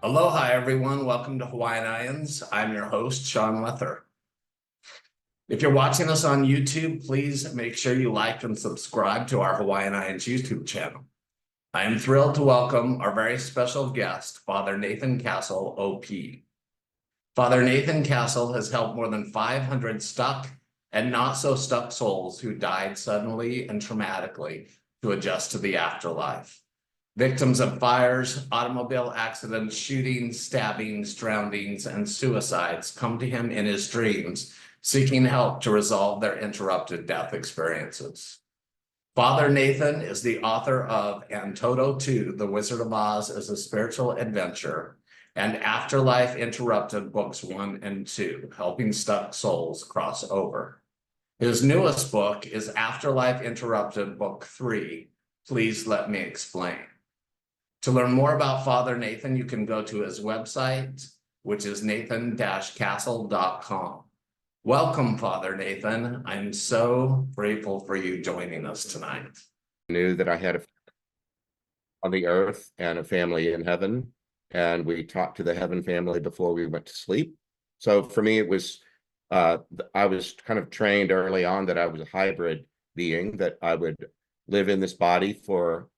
Aloha, everyone. Welcome to Hawaiian IANDS. I'm your host, Sean Lether. If you're watching us on YouTube, please make sure you like and subscribe to our Hawaiian IANDS YouTube channel. I am thrilled to welcome our very special guest, Father Nathan Castle, OP. Father Nathan Castle has helped more than 500 stuck and not so stuck souls who died suddenly and traumatically to adjust to the afterlife. Victims of fires, automobile accidents, shootings, stabbings, drownings, and suicides come to him in his dreams, seeking help to resolve their interrupted death experiences. Father Nathan is the author of And Toto 2, The Wizard of Oz is a Spiritual Adventure, and Afterlife Interrupted Books 1 and 2, Helping Stuck Souls Cross Over. His newest book is Afterlife Interrupted Book 3, Please Let Me Explain. To learn more about Father Nathan, you can go to his website, which is nathan-castle.com. Welcome, Father Nathan. I'm so grateful for you joining us tonight. I knew that I had a on the earth and a family in heaven, and we talked to the heaven family before we went to sleep. So for me, it was I was kind of trained early on that I was a hybrid being, that I would live in this body for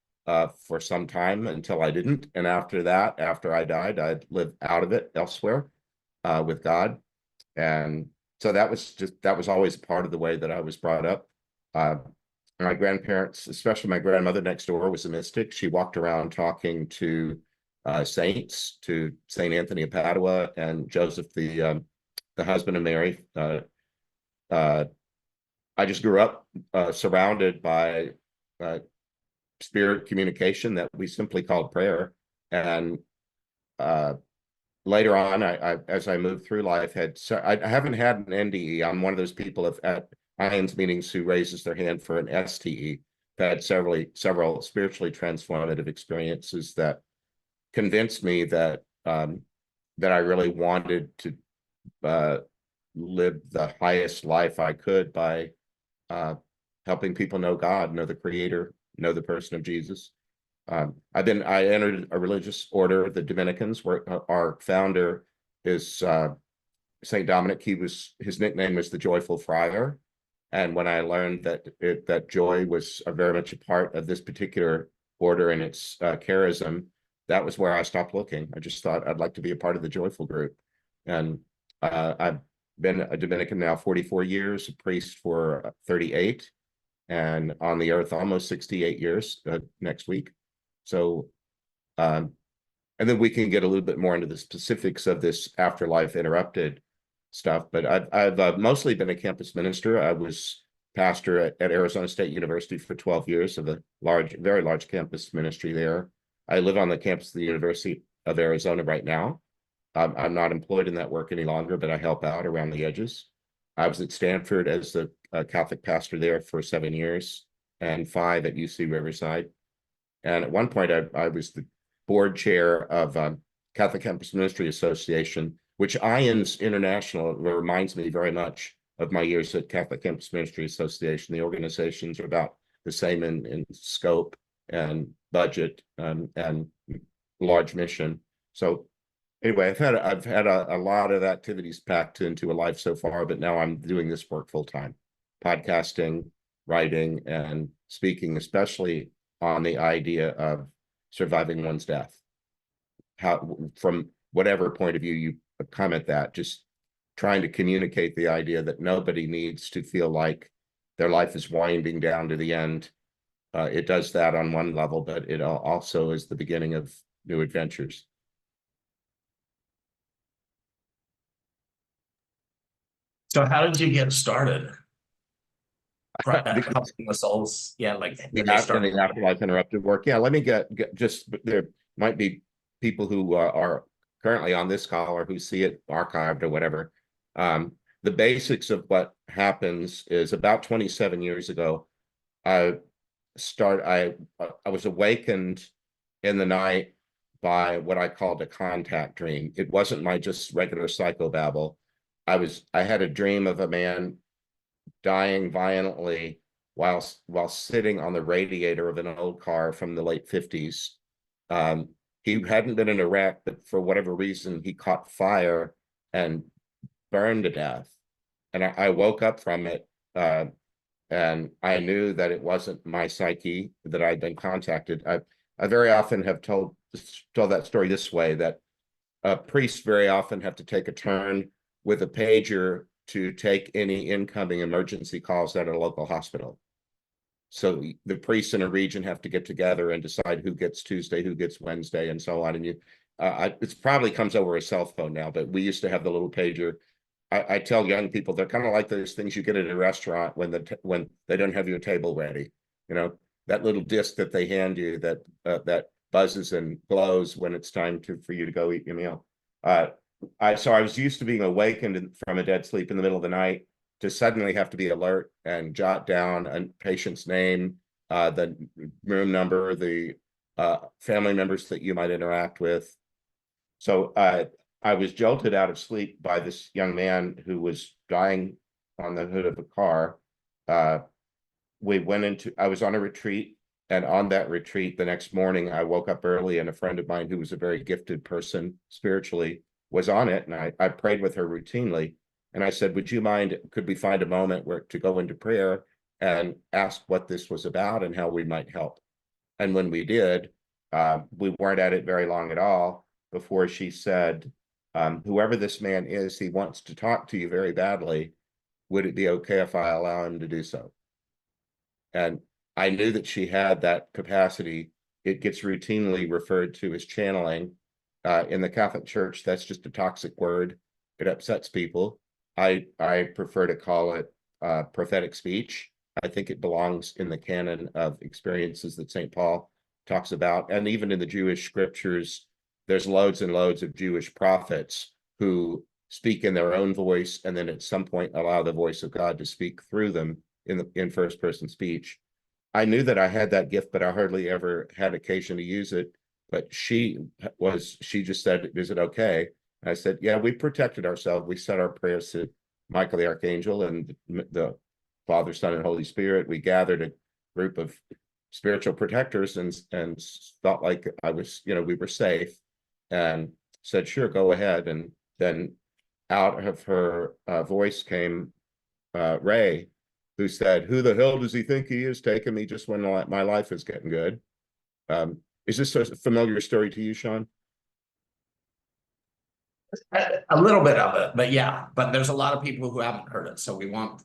some time until I didn't, and after that, after I died, I'd live out of it elsewhere with God. And so that was always part of the way that I was brought up. My grandparents, especially my grandmother next door, was a mystic. She walked around talking to saints, to Saint Anthony of Padua and Joseph, the husband of Mary. I just grew up surrounded by spirit communication that we simply called prayer. And later on, I as I moved through life, I haven't had an NDE. I'm one of those people at IANDS meetings who raises their hand for an STE. I've had several spiritually transformative experiences that convinced me that that I really wanted to live the highest life I could by helping people know God, know the Creator, know the person of Jesus. I entered a religious order, the Dominicans, where our founder is Saint Dominic. His nickname was the Joyful Friar. And when I learned that joy was very much a part of this particular order and its charism, that was where I stopped looking. I just thought I'd like to be a part of the joyful group. And I've been a Dominican now 44 years, a priest for 38, and on the earth almost 68 years next week. So, and then we can get a little bit more into the specifics of this afterlife interrupted stuff. But I've mostly been a campus minister. I was pastor at Arizona State University for 12 years of a very large campus ministry there. I live on the campus of the University of Arizona right now. I'm not employed in that work any longer, but I help out around the edges. I was at Stanford as the Catholic pastor there for 7 years, and 5 at UC Riverside. And at one point, I was the board chair of Catholic Campus Ministry Association, which IANDS International reminds me very much of my years at Catholic Campus Ministry Association. The organizations are about the same in scope and budget and large mission. So anyway, I've had a lot of activities packed into a life so far, but now I'm doing this work full time, podcasting, writing, and speaking, especially on the idea of surviving one's death. How, from whatever point of view you come at that, just trying to communicate the idea that nobody needs to feel like their life is winding down to the end. It does that on one level, but it also is the beginning of new adventures. So how did you get started? Helping the souls, yeah, like The afterlife interrupted work. Yeah, let me get just, there might be people who are currently on this call or who see it archived or whatever. The basics of what happens is about 27 years ago, I was awakened in the night by what I called a contact dream. It wasn't my just regular psychobabble. I had a dream of a man dying violently while sitting on the radiator of an old car from the late 50s. He hadn't been in Iraq, but for whatever reason, he caught fire and burned to death. And I woke up from it, and I knew that it wasn't my psyche, that I'd been contacted. I very often have told that story this way, that priests very often have to take a turn with a pager to take any incoming emergency calls at a local hospital. So the priests in a region have to get together and decide who gets Tuesday, who gets Wednesday, and so on. And it probably comes over a cell phone now, but we used to have the little pager. I tell young people, they're kind of like those things you get at a restaurant when they don't have your table ready. You know, that little disc that they hand you that buzzes and glows when it's time for you to go eat your meal. So I was used to being awakened from a dead sleep in the middle of the night to suddenly have to be alert and jot down a patient's name, the room number, the family members that you might interact with. So I was jolted out of sleep by this young man who was dying on the hood of a car. I was on a retreat, and on that retreat the next morning, I woke up early, and a friend of mine who was a very gifted person spiritually was on it, and I prayed with her routinely. And I said, would you mind, could we find a moment to go into prayer and ask what this was about and how we might help? And when we did, we weren't at it very long at all before she said, whoever this man is, he wants to talk to you very badly. Would it be okay if I allow him to do so? And I knew that she had that capacity. It gets routinely referred to as channeling. In the Catholic Church, that's just a toxic word. It upsets people. I prefer to call it prophetic speech. I think it belongs in the canon of experiences that St. Paul talks about. And even in the Jewish scriptures, there's loads and loads of Jewish prophets who speak in their own voice and then at some point allow the voice of God to speak through them in first person speech. I knew that I had that gift, but I hardly ever had occasion to use it. But she just said, is it okay? And I said, yeah, we protected ourselves. We said our prayers to Michael the Archangel and the Father, Son, and Holy Spirit. We gathered a group of spiritual protectors and felt like we were safe, and said, sure, go ahead. And then out of her voice came Ray, who said, who the hell does he think he is, taking me just when my life is getting good? Is this a familiar story to you, Sean? A little bit of it, but yeah, but there's a lot of people who haven't heard it, so we want.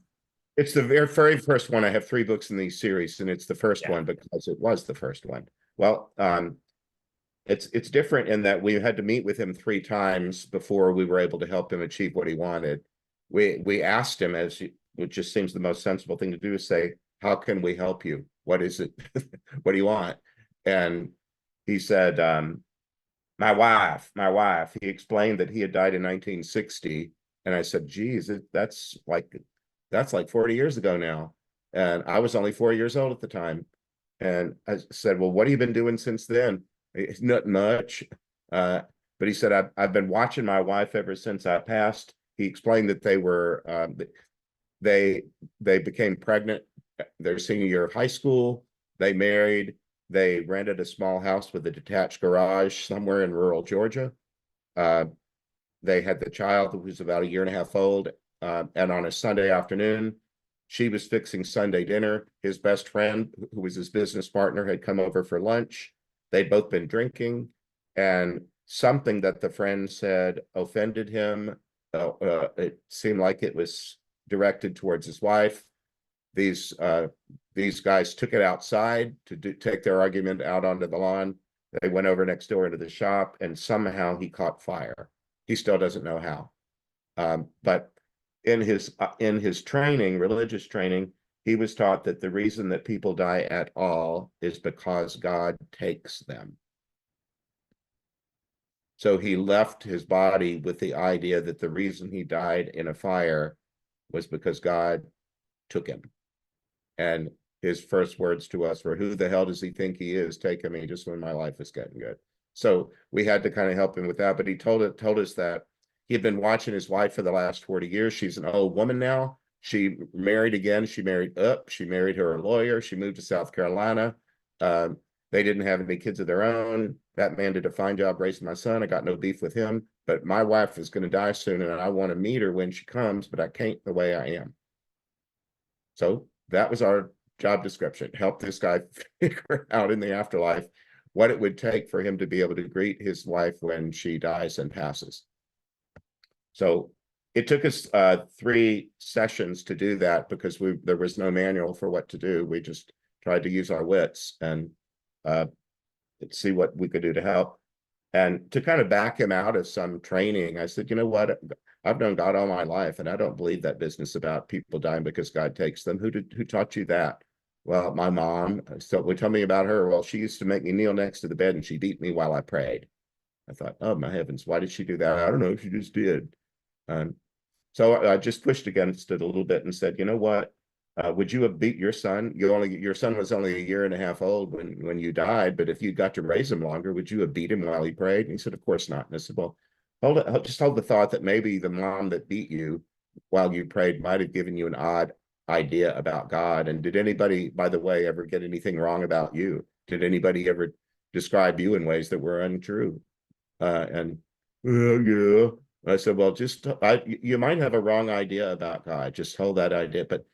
It's the very first one. I have 3 books in these series, and it's the first Yeah. one because it was the first one. Well, it's different in that we had to meet with him 3 times before we were able to help him achieve what he wanted. We asked him, which just seems the most sensible thing to do, is say, how can we help you? What is it? What do you want? And he said, my wife. He explained that he had died in 1960. And I said, geez, that's like 40 years ago now. And I was only 4 years old at the time. And I said, well, what have you been doing since then? It's not much. But he said, I've been watching my wife ever since I passed. He explained that they became pregnant their senior year of high school. They married. They rented a small house with a detached garage somewhere in rural Georgia. They had the child who was about 1.5 years old. And on a Sunday afternoon, she was fixing Sunday dinner. His best friend, who was his business partner, had come over for lunch. They'd both been drinking, and something that the friend said offended him. It seemed like it was directed towards his wife. These guys took it outside to take their argument out onto the lawn. They went over next door into the shop, and somehow he caught fire. He still doesn't know how. But in his training, religious training, he was taught that the reason that people die at all is because God takes them. So he left his body with the idea that the reason he died in a fire was because God took him. And his first words to us were, who the hell does he think he is, taking me just when my life is getting good? So we had to kind of help him with that. But he told us that he had been watching his wife for the last 40 years. She's an old woman now. She married again. She married up. She married her a lawyer. She moved to South Carolina. They didn't have any kids of their own. That man did a fine job raising my son. I got no beef with him, but my wife is going to die soon, and I want to meet her when she comes, but I can't the way I am. So that was our job description. Help this guy figure out in the afterlife what it would take for him to be able to greet his wife when she dies and passes. So it took us 3 sessions to do that because there was no manual for what to do. We just tried to use our wits and see what we could do to help. And to kind of back him out of some training, I said, you know what? I've known God all my life, and I don't believe that business about people dying because God takes them. Who taught you that? Well, my mom. So tell me about her. Well, she used to make me kneel next to the bed and she beat me while I prayed. I thought, oh my heavens, why did she do that? I don't know. She just did. So I just pushed against it a little bit and said, you know what? Would you have beat your son? Your son was only a year and a half old when you died, but if you got to raise him longer, would you have beat him while he prayed? And he said, of course not. And I said, well, just hold the thought that maybe the mom that beat you while you prayed might have given you an odd idea about God. And did anybody, by the way, ever get anything wrong about you? Did anybody ever describe you in ways that were untrue? And yeah. I said, well, you might have a wrong idea about God. Just hold that idea. But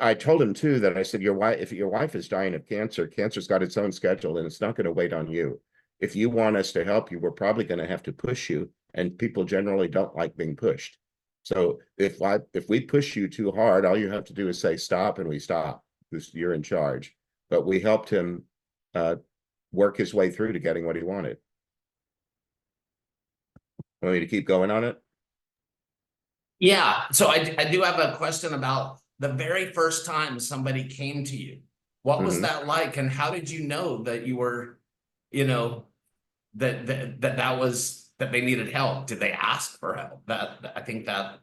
I told him too that I said, if your wife is dying of cancer, cancer's got its own schedule and it's not going to wait on you. If you want us to help you, we're probably going to have to push you. And people generally don't like being pushed. So if we push you too hard, all you have to do is say stop, and we stop because you're in charge. But we helped him work his way through to getting what he wanted. Want me to keep going on it? Yeah. So I do have a question about the very first time somebody came to you. What was that like? And how did you know that you were, you know, that was that they needed help? Did they ask for help? I think that,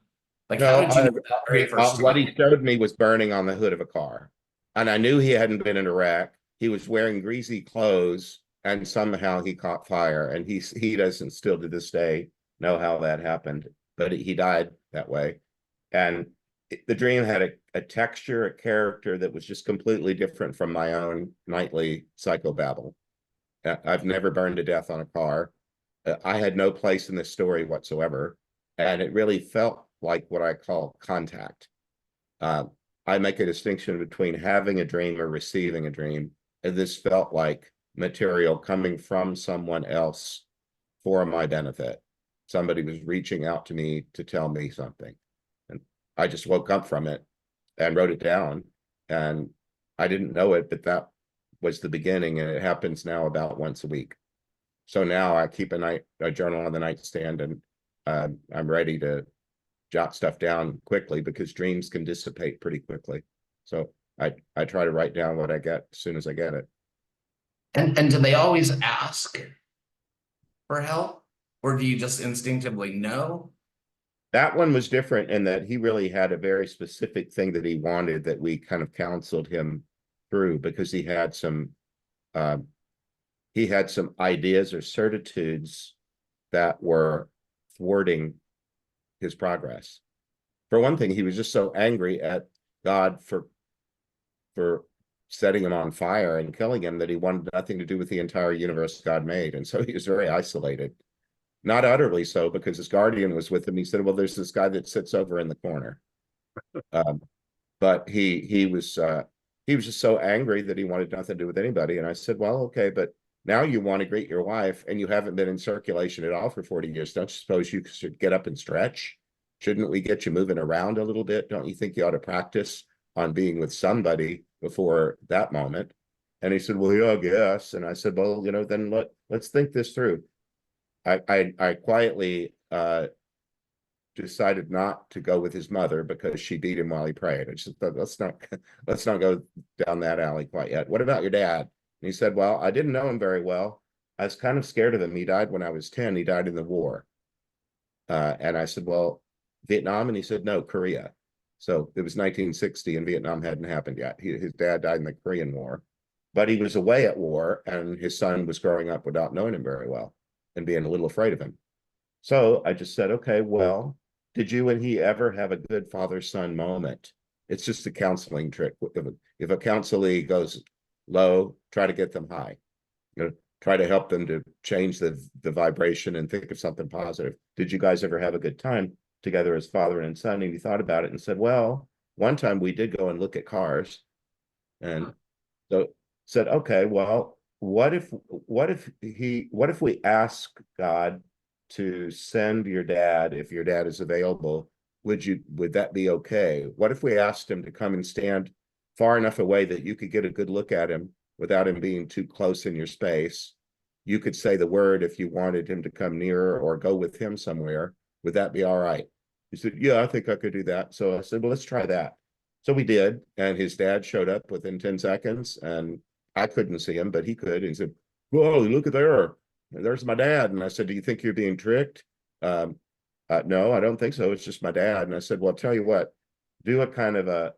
like, how No, did you know that very first what time? he showed me was burning on the hood of a car. And I knew he hadn't been in Iraq. He was wearing greasy clothes, and somehow he caught fire. And he doesn't still to this day know how that happened, but he died that way. And the dream had a texture, a character that was just completely different from my own nightly psychobabble. I've never burned to death on a car. I had no place in this story whatsoever. And it really felt like what I call contact. Uh, I make a distinction between having a dream or receiving a dream. And this felt like material coming from someone else for my benefit. Somebody was reaching out to me to tell me something. And I just woke up from it and wrote it down. And I didn't know it, but that was the beginning. And it happens now about once a week. So now I keep a journal on the nightstand, and I'm ready to jot stuff down quickly because dreams can dissipate pretty quickly. So I try to write down what I get as soon as I get it. And do they always ask for help, or do you just instinctively know? That one was different in that he really had a very specific thing that he wanted that we kind of counseled him through because he had some ideas or certitudes that were thwarting his progress. For one thing, he was just so angry at God for setting him on fire and killing him that he wanted nothing to do with the entire universe God made. And so he was very isolated. Not utterly so, because his guardian was with him. He said, well, there's this guy that sits over in the corner. But he was just so angry that he wanted nothing to do with anybody. And I said, well, okay, but now you want to greet your wife and you haven't been in circulation at all for 40 years. Don't you suppose you should get up and stretch? Shouldn't we get you moving around a little bit? Don't you think you ought to practice on being with somebody before that moment? And he said, well, yeah, I guess. And I said, well, then let's think this through. I quietly decided not to go with his mother because she beat him while he prayed. I just thought, let's not go down that alley quite yet. What about your dad? And he said, well, I didn't know him very well. I was kind of scared of him. He died when I was 10. He died in the war. And I said, well, Vietnam? And he said, no, Korea. So it was 1960 and Vietnam hadn't happened yet. His dad died in the Korean War, but he was away at war and his son was growing up without knowing him very well and being a little afraid of him. So I just said, okay, well, did you and he ever have a good father-son moment? It's just a counseling trick. If a counselee goes low, try to get them high. you know, try to help them to change the vibration and think of something positive. Did you guys ever have a good time together as father and son? And he thought about it and said, well, one time we did go and look at cars. And so said, okay, well, what if we ask God to send your dad, if your dad is available, would that be okay? What if we asked him to come and stand far enough away that you could get a good look at him without him being too close in your space? You could say the word if you wanted him to come nearer or go with him somewhere. Would that be all right? He said, yeah, I think I could do that. So I said, well, let's try that. So we did, and his dad showed up within 10 seconds, and I couldn't see him, but he could. And he said, whoa, look at there. There's my dad. And I said, do you think you're being tricked? No, I don't think so. It's just my dad. And I said, well, I'll tell you what, do a kind of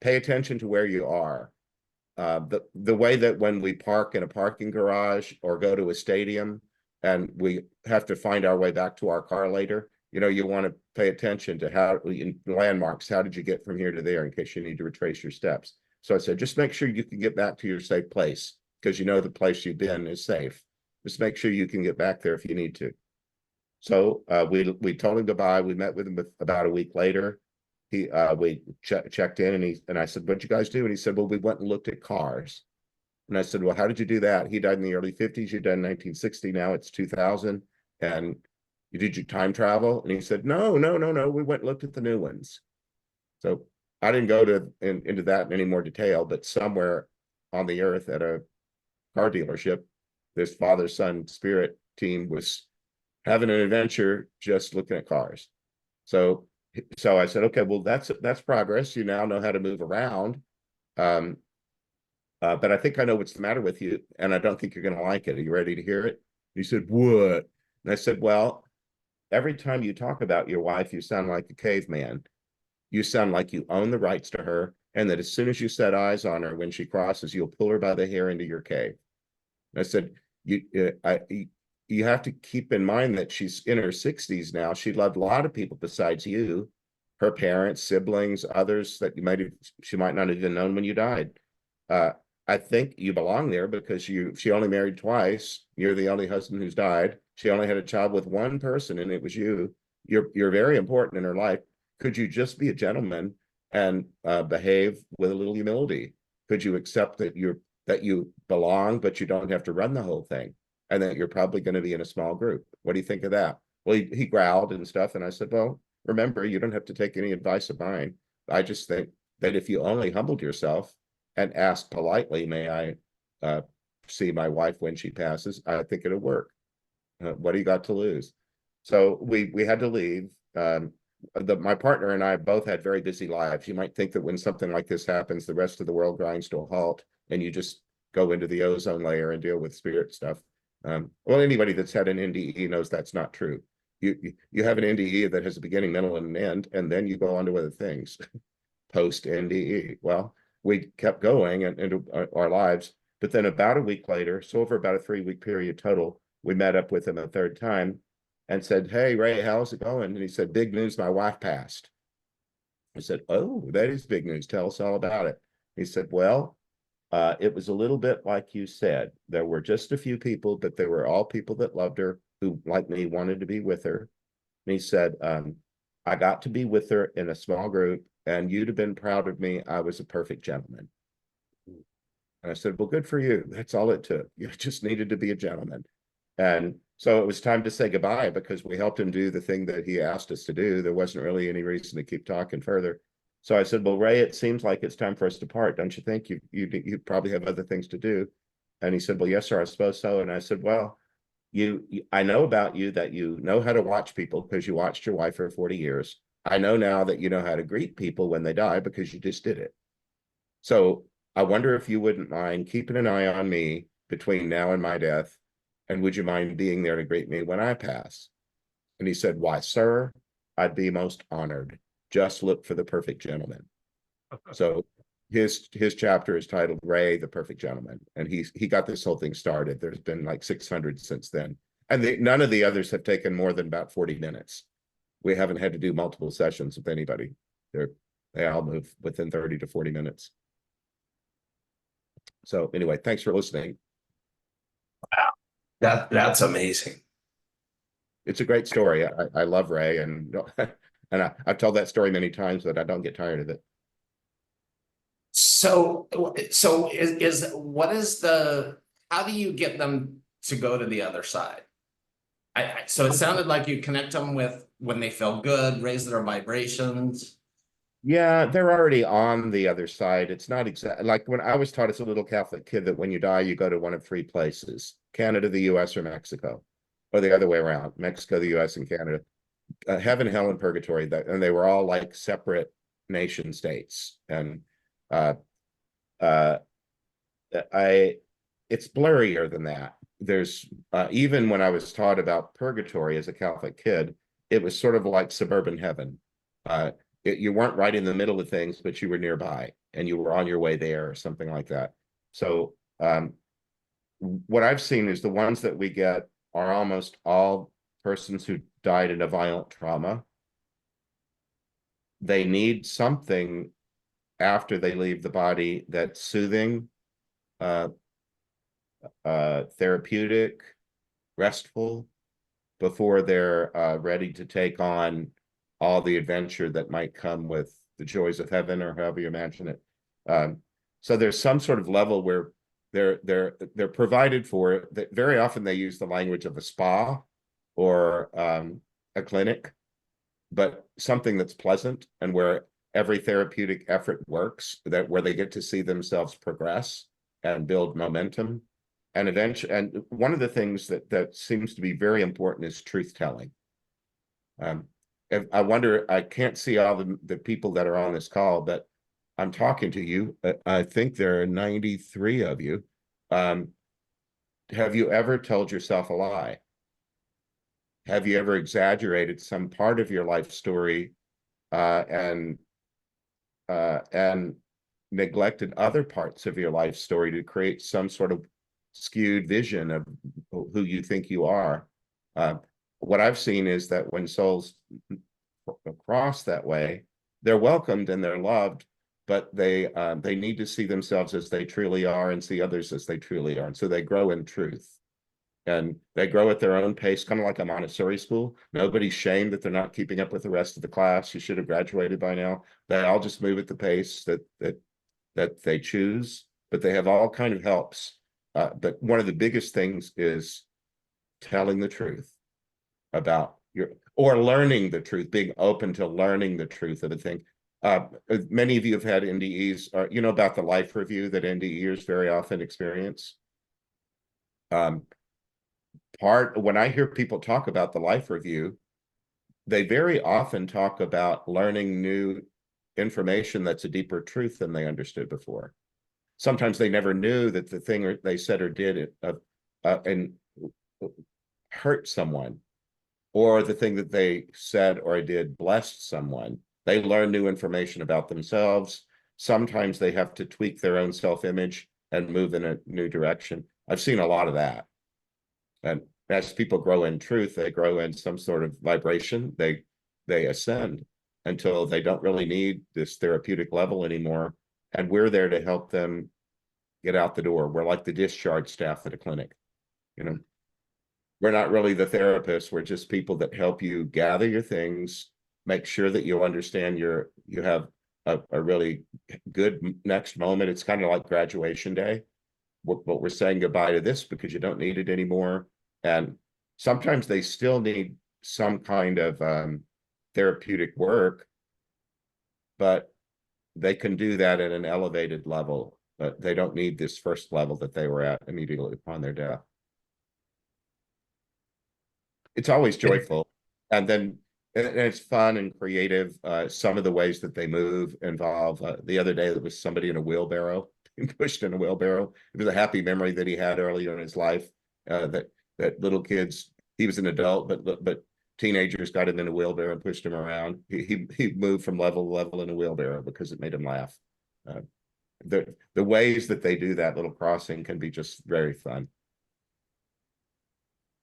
pay attention to where you are. The way that when we park in a parking garage or go to a stadium and we have to find our way back to our car later, you want to pay attention to how landmarks, how did you get from here to there in case you need to retrace your steps. So I said, just make sure you can get back to your safe place because the place you've been is safe. Just make sure you can get back there if you need to. So we told him goodbye. We met with him about a week later. We checked in and I said, what'd you guys do? And he said, well, we went and looked at cars. And I said, well, how did you do that? He died in the early 50s. You died in 1960. Now it's 2000. And did you time travel? And he said, no. We went and looked at the new ones. So I didn't go into that in any more detail, but somewhere on the earth at a car dealership, this father-son spirit team was having an adventure just looking at cars. So I said, okay, well, that's progress. You now know how to move around. But I think I know what's the matter with you, and I don't think you're going to like it. Are you ready to hear it? He said, what? And I said, well, every time you talk about your wife, you sound like a caveman. You sound like you own the rights to her, and that as soon as you set eyes on her, when she crosses, you'll pull her by the hair into your cave. And I said, you have to keep in mind that she's in her 60s now. She loved a lot of people besides you, her parents, siblings, others that she might not have even known when you died. I think you belong there because she only married twice. You're the only husband who's died. She only had a child with one person, and it was you. You're very important in her life. Could you just be a gentleman and behave with a little humility? Could you accept that you belong, but you don't have to run the whole thing, and that you're probably going to be in a small group? What do you think of that? Well, he growled and stuff, and I said, well, remember, you don't have to take any advice of mine. I just think that if you only humbled yourself and asked politely, may I see my wife when she passes, I think it'll work. What do you got to lose? So we had to leave. My partner and I both had very busy lives. You might think that when something like this happens, the rest of the world grinds to a halt and you just go into the ozone layer and deal with spirit stuff. Well, anybody that's had an NDE knows that's not true. You have an NDE that has a beginning, middle, and an end, and then you go on to other things post NDE. Well, we kept going into our lives, but then about a week later, so over about a 3-week period total, we met up with him a third time and said, hey, Ray, how's it going? And he said, big news, my wife passed. I said, oh, that is big news. Tell us all about it. He said, well, it was a little bit like you said. There were just a few people, but they were all people that loved her, who, like me, wanted to be with her. And he said, I got to be with her in a small group, and you'd have been proud of me. I was a perfect gentleman. And I said, well, good for you. That's all it took. You just needed to be a gentleman. And so it was time to say goodbye because we helped him do the thing that he asked us to do. There wasn't really any reason to keep talking further. So I said, well, Ray, it seems like it's time for us to part. Don't you think? You probably have other things to do. And he said, well, yes, sir, I suppose so. And I said, well, I know about you that you know how to watch people because you watched your wife for 40 years. I know now that you know how to greet people when they die because you just did it. So I wonder if you wouldn't mind keeping an eye on me between now and my death. And would you mind being there to greet me when I pass? And he said, why, sir, I'd be most honored. Just look for the perfect gentleman. So his chapter is titled Ray, the Perfect Gentleman. And he got this whole thing started. There's been like 600 since then. And none of the others have taken more than about 40 minutes. We haven't had to do multiple sessions with anybody. They all move within 30 to 40 minutes. So anyway, thanks for listening. That's amazing. It's a great story. I love Ray, and I've told that story many times, but I don't get tired of it. So, so is what is the, how do you get them to go to the other side? So it sounded like you connect them with when they feel good, raise their vibrations. Yeah, they're already on the other side. It's not exactly like when I was taught as a little Catholic kid that when you die, you go to one of three places: Canada, the US, or Mexico, or the other way around: Mexico, the US, and Canada. Heaven, hell, and purgatory. And they were all like separate nation states. And uh, uh, I, it's blurrier than that. There's even when I was taught about purgatory as a Catholic kid, it was sort of like suburban heaven. You weren't right in the middle of things, but you were nearby and you were on your way there or something like that. So what I've seen is the ones that we get are almost all persons who died in a violent trauma. They need something after they leave the body that's soothing, uh, therapeutic, restful, before they're ready to take on all the adventure that might come with the joys of heaven, or however you imagine it. So there's some sort of level where they're provided for. That very often they use the language of a spa or a clinic, but something that's pleasant and where every therapeutic effort works, that where they get to see themselves progress and build momentum. And eventually, and one of the things that seems to be very important is truth telling. I wonder, I can't see all the people that are on this call, but I'm talking to you. I think there are 93 of you. Have you ever told yourself a lie? Have you ever exaggerated some part of your life story uh, and and neglected other parts of your life story to create some sort of skewed vision of who you think you are? What I've seen is that when souls cross that way, they're welcomed and they're loved, but they need to see themselves as they truly are and see others as they truly are, and so they grow in truth. And they grow at their own pace, kind of like a Montessori school. Nobody's shamed that they're not keeping up with the rest of the class. You should have graduated by now. They all just move at the pace that they choose, but they have all kind of helps. But one of the biggest things is telling the truth about your, or learning the truth, being open to learning the truth of a thing. Many of you have had NDEs, or you know about the life review that NDEers very often experience. When I hear people talk about the life review, they very often talk about learning new information that's a deeper truth than they understood before. Sometimes they never knew that the thing they said or did and hurt someone, or the thing that they said or did blessed someone. They learn new information about themselves. Sometimes they have to tweak their own self-image and move in a new direction. I've seen a lot of that. And as people grow in truth, they grow in some sort of vibration. They ascend until they don't really need this therapeutic level anymore. And we're there to help them get out the door. We're like the discharge staff at a clinic. You know, we're not really the therapists. We're just people that help you gather your things, make sure that you understand you have a really good next moment. It's kind of like graduation day. But we're saying goodbye to this because you don't need it anymore. And sometimes they still need some kind of therapeutic work, but they can do that at an elevated level. But they don't need this first level that they were at immediately upon their death. It's always joyful, and then and it's fun and creative. Some of the ways that they move involve. The other day, there was somebody in a wheelbarrow, being pushed in a wheelbarrow. It was a happy memory that he had earlier in his life. That little kids. He was an adult, but teenagers got him in a wheelbarrow and pushed him around. He moved from level to level in a wheelbarrow because it made him laugh. Uh, the ways that they do that little crossing can be just very fun.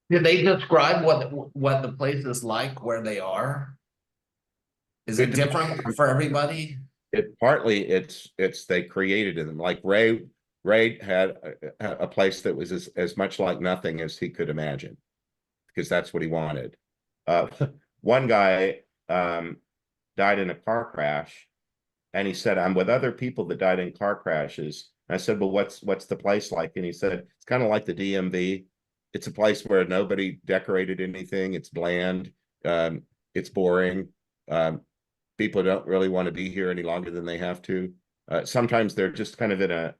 Did they describe what the place is like where they are? Is it different for everybody? Partly it's they created them, like Ray Ray had a place that was as much like nothing as he could imagine, because that's what he wanted. Uh, one guy died in a car crash, and he said, "I'm with other people that died in car crashes." And I said, "Well, what's the place like?" And he said, "It's kind of like the DMV. It's a place where nobody decorated anything. It's bland. Um, it's boring. Um, People don't really want to be here any longer than they have to. Sometimes they're just kind of in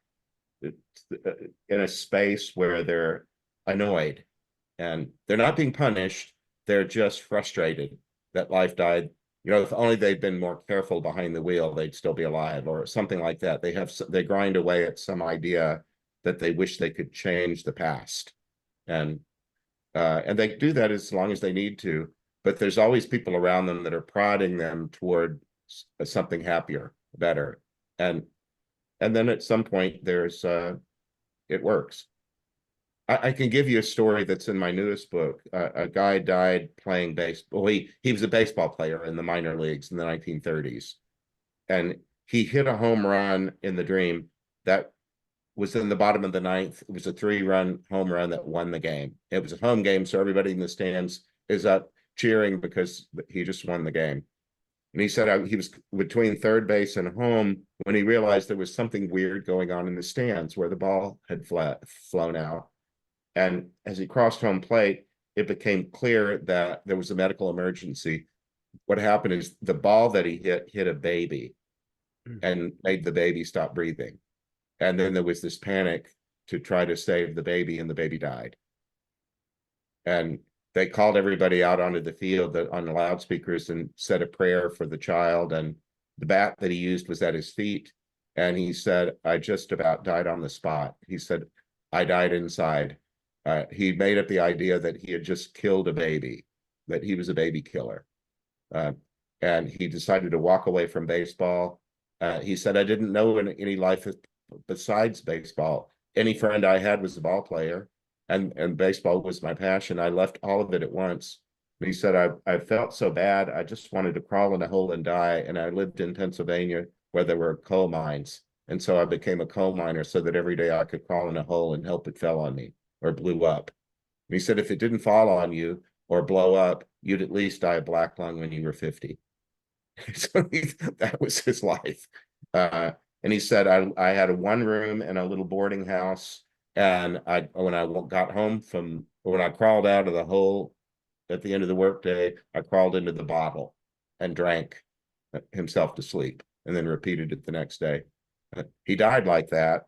a space where they're annoyed, and they're not being punished. They're just frustrated that life died. You know, if only they'd been more careful behind the wheel, they'd still be alive, or something like that. They grind away at some idea that they wish they could change the past, and they do that as long as they need to. But there's always people around them that are prodding them toward something happier, better, and then at some point there's it works. I can give you a story that's in my newest book. A guy died playing baseball. He was a baseball player in the minor leagues in the 1930s, and he hit a home run in the dream that was in the bottom of the ninth. It was a 3-run home run that won the game. It was a home game, so everybody in the stands is up cheering because he just won the game. And he said he was between third base and home when he realized there was something weird going on in the stands where the ball had flown out. And as he crossed home plate, it became clear that there was a medical emergency. What happened is the ball that he hit a baby and made the baby stop breathing. And then there was this panic to try to save the baby, and the baby died. And they called everybody out onto the field on the loudspeakers and said a prayer for the child. And the bat that he used was at his feet. And he said, "I just about died on the spot." He said, "I died inside." He made up the idea that he had just killed a baby, that he was a baby killer. Uh, and he decided to walk away from baseball. He said, "I didn't know any life besides baseball. Any friend I had was a ball player, and baseball was my passion. I left all of it at once." And he said, I felt so bad. I just wanted to crawl in a hole and die. And I lived in Pennsylvania where there were coal mines. And so I became a coal miner so that every day I could crawl in a hole and hope it fell on me or blew up." And he said, "If it didn't fall on you or blow up, you'd at least die of black lung when you were 50. So that was his life. And he said, I had a one room and a little boarding house. And when I got home when I crawled out of the hole at the end of the workday, I crawled into the bottle and drank himself to sleep, and then repeated it the next day." He died like that.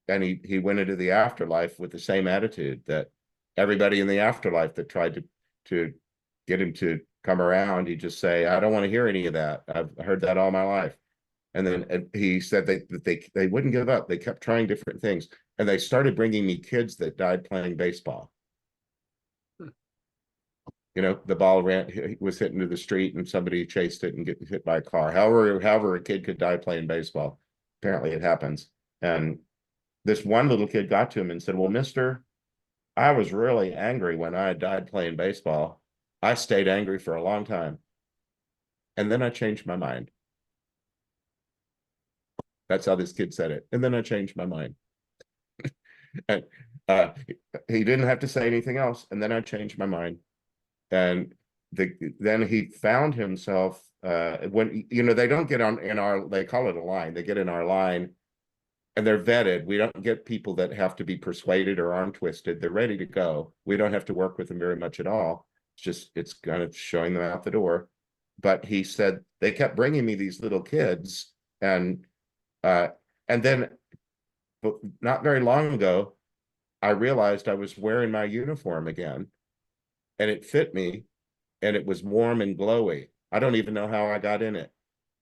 And he went into the afterlife with the same attitude that everybody in the afterlife that tried to get him to come around, he'd just say, "I don't want to hear any of that. I've heard that all my life." And then he said they wouldn't give up. They kept trying different things, and they started bringing me kids that died playing baseball. You know, the ball was hit into the street, and somebody chased it and get hit by a car. However, a kid could die playing baseball. Apparently, it happens. And this one little kid got to him and said, "Well, mister, I was really angry when I died playing baseball. I stayed angry for a long time. And then I changed my mind." That's how this kid said it. "And then I changed my mind." And he didn't have to say anything else. "And then I changed my mind." And then he found himself when, you know, they don't get they call it a line. They get in our line and they're vetted. We don't get people that have to be persuaded or arm twisted. They're ready to go. We don't have to work with them very much at all. It's kind of showing them out the door. But he said they kept bringing me these little kids, and then, but not very long ago, I realized I was wearing my uniform again, and it fit me, and it was warm and glowy. I don't even know how I got in it.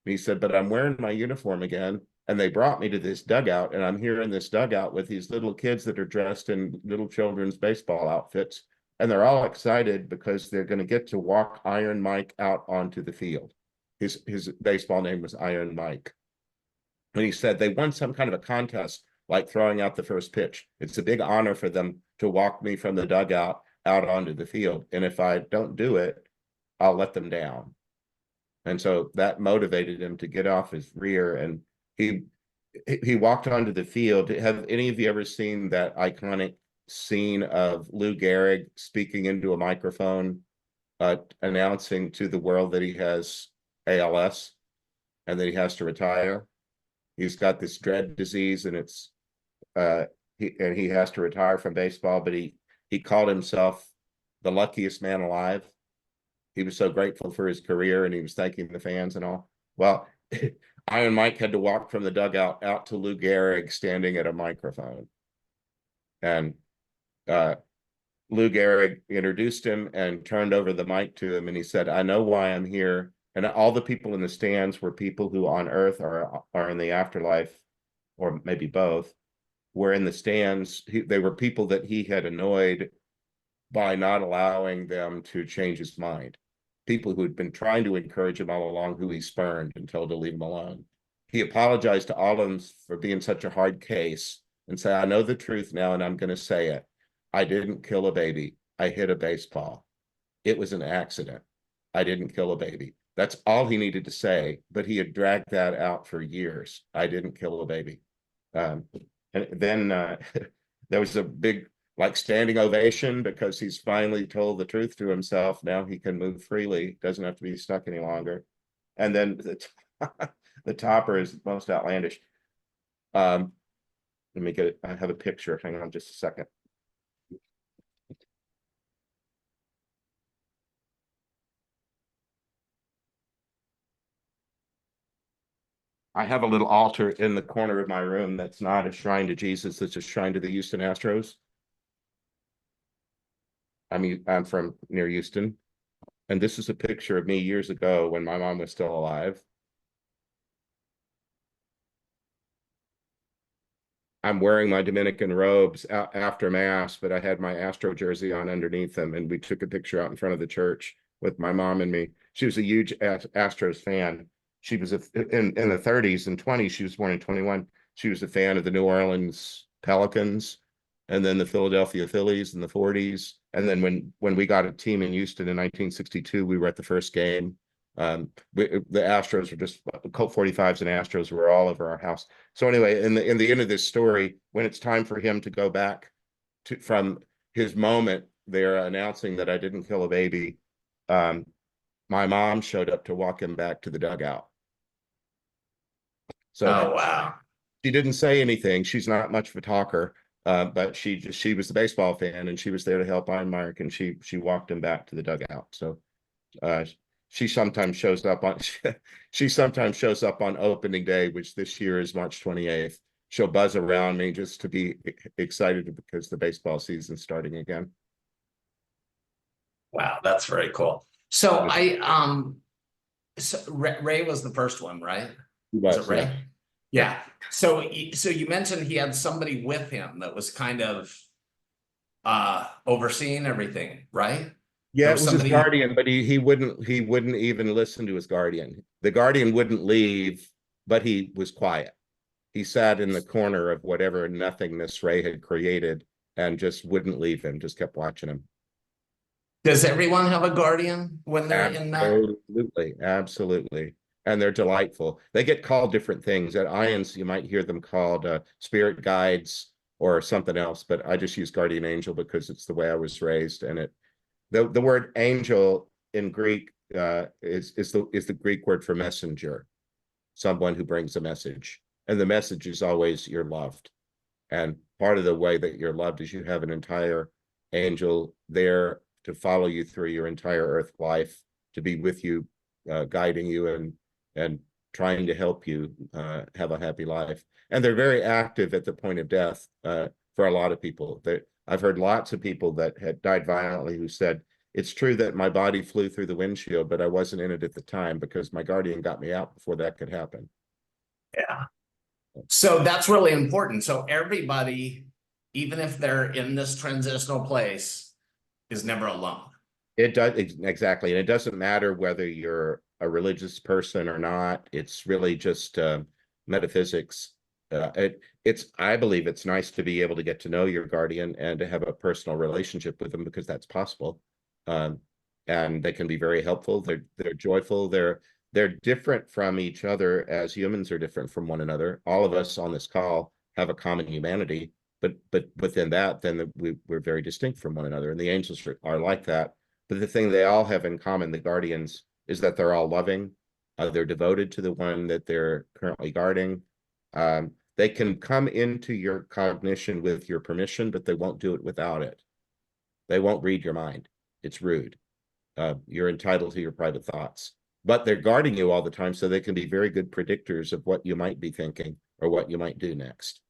And he said, "But I'm wearing my uniform again, and they brought me to this dugout, and I'm here in this dugout with these little kids that are dressed in little children's baseball outfits, and they're all excited because they're going to get to walk Iron Mike out onto the field." His baseball name was Iron Mike. And he said they won some kind of a contest, like throwing out the first pitch. It's a big honor for them to walk me from the dugout out onto the field. And if I don't do it, I'll let them down. And so that motivated him to get off his rear. And he he walked onto the field. Have any of you ever seen that iconic scene of Lou Gehrig speaking into a microphone, announcing to the world that he has ALS and that he has to retire? He's got this dread disease, and he has to retire from baseball, but he called himself the luckiest man alive. He was so grateful for his career, and he was thanking the fans and all. Well, Iron Mike had to walk from the dugout out to Lou Gehrig standing at a microphone. And Lou Gehrig introduced him and turned over the mic to him, and he said, "I know why I'm here." And all the people in the stands were people who on earth are in the afterlife, or maybe both, were in the stands. They were people that he had annoyed by not allowing them to change his mind. People who had been trying to encourage him all along, who he spurned and told to leave him alone. He apologized to all of them for being such a hard case and said, "I know the truth now, and I'm going to say it. I didn't kill a baby. I hit a baseball. It was an accident. I didn't kill a baby." That's all he needed to say, but he had dragged that out for years. "I didn't kill a baby." And then there was a big standing ovation because he's finally told the truth to himself. Now he can move freely, doesn't have to be stuck any longer. And then the topper is most outlandish. Let me get it. I have a picture. Hang on just a second. I have a little altar in the corner of my room that's not a shrine to Jesus, it's a shrine to the Houston Astros. I'm from near Houston, and this is a picture of me years ago when my mom was still alive. I'm wearing my Dominican robes after mass, but I had my Astro jersey on underneath them, and we took a picture out in front of the church with my mom and me. She was a huge Astros fan. She was in the 30s and 20s. She was born in 21. She was a fan of the New Orleans Pelicans, and then the Philadelphia Phillies in the 40s. And then when we got a team in Houston in 1962, we were at the first game. The Astros were just Colt 45s, and Astros were all over our house. So anyway, in the end of this story, when it's time for him to go back from his moment, they're announcing that I didn't kill a baby. My mom showed up to walk him back to the dugout. So oh wow. She didn't say anything. She's not much of a talker, but she was the baseball fan, and she was there to help Mark, and she walked him back to the dugout. So she sometimes shows up on she sometimes shows up on opening day, which this year is March 28th. She'll buzz around me just to be excited because the baseball season's starting again. Wow, that's very cool. So so Ray was the first one, right? Was it Ray? Yeah. So you mentioned he had somebody with him that was kind of overseeing everything, right? Yeah, it was his guardian, but he wouldn't even listen to his guardian. The guardian wouldn't leave, but he was quiet. He sat in the corner of whatever nothingness Ray had created and just wouldn't leave him, just kept watching him. Does everyone have a guardian when they're in that? Absolutely, absolutely. And they're delightful. They get called different things. At IANDS, you might hear them called spirit guides or something else, but I just use guardian angel because it's the way I was raised. And the word angel in Greek is the Greek word for messenger, someone who brings a message. And the message is always you're loved. And part of the way that you're loved is you have an entire angel there to follow you through your entire earth life, to be with you, guiding you and trying to help you have a happy life. And they're very active at the point of death for a lot of people. I've heard lots of people that had died violently who said, "It's true that my body flew through the windshield, but I wasn't in it at the time because my guardian got me out before that could happen." Yeah. So that's really important. So everybody, even if they're in this transitional place, is never alone. It does, exactly. And it doesn't matter whether you're a religious person or not. It's really just metaphysics. I believe it's nice to be able to get to know your guardian and to have a personal relationship with them because that's possible. And they can be very helpful. They're joyful. they're different from each other as humans are different from one another. All of us on this call have a common humanity, but within that, then we're very distinct from one another. And the angels are like that. But the thing they all have in common, the guardians, is that they're all loving. They're devoted to the one that they're currently guarding. They can come into your cognition with your permission, but they won't do it without it. They won't read your mind. It's rude. You're entitled to your private thoughts, but they're guarding you all the time, so they can be very good predictors of what you might be thinking or what you might do next.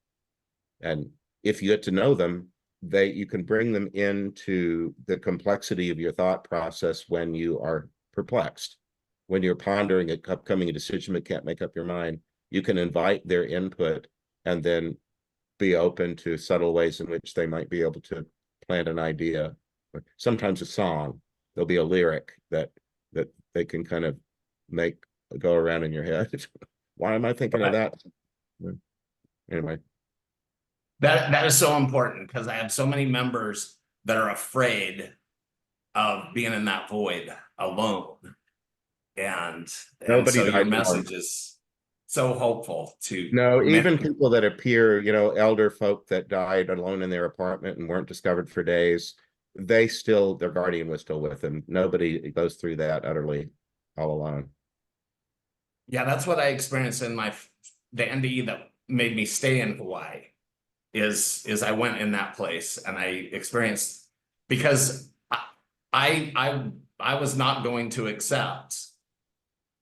And if you get to know them, you can bring them into the complexity of your thought process when you are perplexed, when you're pondering a upcoming decision but can't make up your mind. You can invite their input and then be open to subtle ways in which they might be able to plant an idea, or sometimes a song. There'll be a lyric that they can kind of make go around in your head. Why am I thinking of that? Anyway. That is so important, because I have so many members that are afraid of being in that void alone. And Nobody so your died alone. message is so hopeful to No, many. even people that appear, elder folk that died alone in their apartment and weren't discovered for days, their guardian was still with them. Nobody goes through that utterly all alone. Yeah, that's what I experienced in the NDE that made me stay in Hawaii. Is I went in that place and I experienced, because I was not going to accept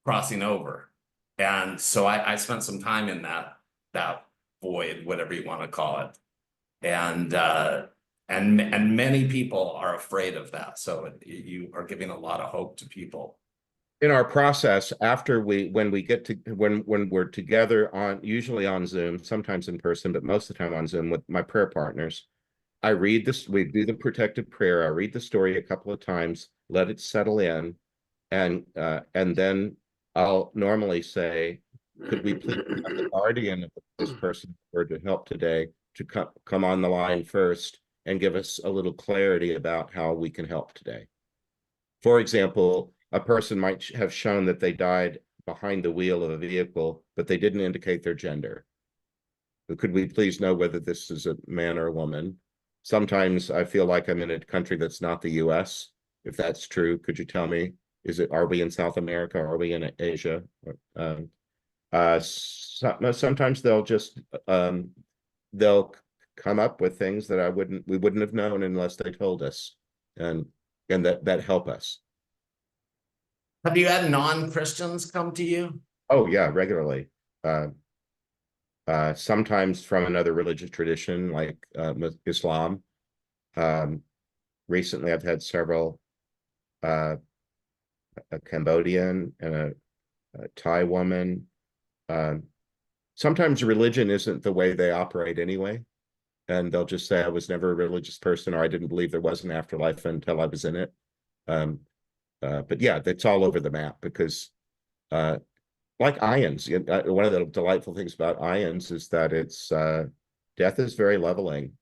crossing over. And so I spent some time in that void, whatever you want to call it. And many people are afraid of that. So you are giving a lot of hope to people. In our process, after when we're together usually on Zoom, sometimes in person, but most of the time on Zoom with my prayer partners, we do the protective prayer. I read the story a couple of times, let it settle in, and then I'll normally say, could we please have the guardian of this person or to help today to come on the line first and give us a little clarity about how we can help today. For example, a person might have shown that they died behind the wheel of a vehicle, but they didn't indicate their gender. Could we please know whether this is a man or a woman? Sometimes I feel like I'm in a country that's not the US. If that's true, could you tell me? Are we in South America? Are we in Asia? Sometimes they'll come up with things that we wouldn't have known unless they told us, and that help us. Have you had non-Christians come to you? Oh yeah, regularly. Sometimes from another religious tradition like Islam. Recently, I've had several, a Cambodian and a Thai woman. Sometimes religion isn't the way they operate anyway, and they'll just say, I was never a religious person, or I didn't believe there was an afterlife until I was in it. But yeah, that's all over the map, because like IANDS, one of the delightful things about IANDS is that it's death is very leveling.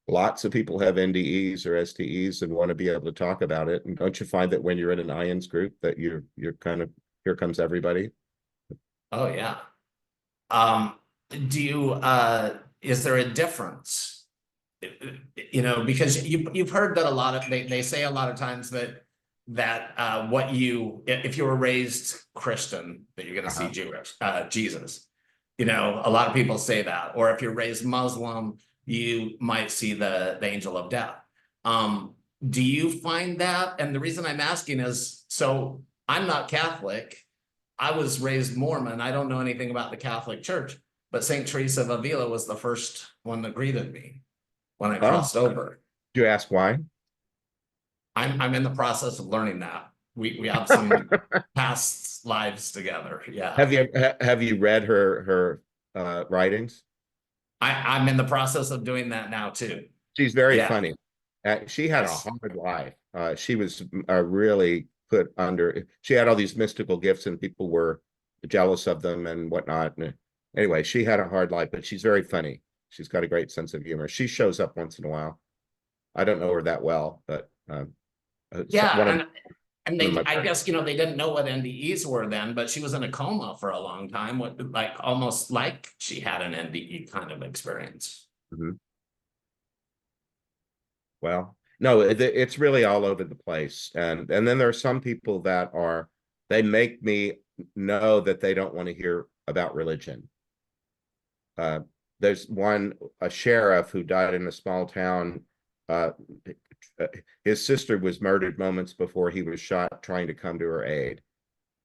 Lots of people have NDEs or STEs and want to be able to talk about it. And don't you find that when you're in an IANDS group that you're kind of, here comes everybody? Oh yeah. Is there a difference? Because you've heard that a lot of, they say a lot of times that if you were raised Christian, that you're going to see Jesus. A lot of people say that. Or if you're raised Muslim, you might see the angel of death. Do you find that? And the reason I'm asking is, so I'm not Catholic. I was raised Mormon. I don't know anything about the Catholic Church, but St. Teresa of Avila was the first one that greeted me when I crossed over. Do you ask why? I'm in the process of learning that. We have some past lives together. Yeah. Have you read her writings? I'm in the process of doing that now too. She's very funny. She had a hard life. She was really put under. She had all these mystical gifts, and people were jealous of them and whatnot. And anyway, she had a hard life, but she's very funny. She's got a great sense of humor. She shows up once in a while. I don't know her that well, but yeah. And I guess, they didn't know what NDEs were then, but she was in a coma for a long time, almost like she had an NDE kind of experience. Mhm. Well, no, it's really all over the place. And then there are some people that they make me know that they don't want to hear about religion. There's a sheriff who died in a small town. Uh, his sister was murdered moments before he was shot trying to come to her aid.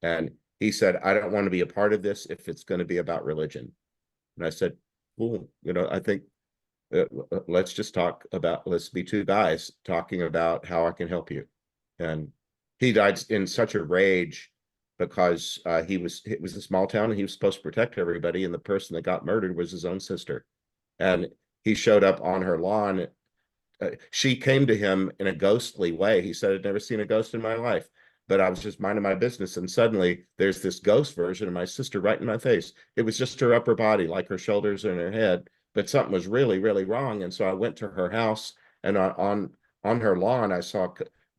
And he said, I don't want to be a part of this if it's going to be about religion. And I said, cool. I think let's be two guys talking about how I can help you. And he died in such a rage because it was a small town and he was supposed to protect everybody. And the person that got murdered was his own sister. And he showed up on her lawn. She came to him in a ghostly way. He said, I'd never seen a ghost in my life, but I was just minding my business. And suddenly there's this ghost version of my sister right in my face. It was just her upper body, like her shoulders and her head, but something was really, really wrong. And so I went to her house, and on her lawn, I saw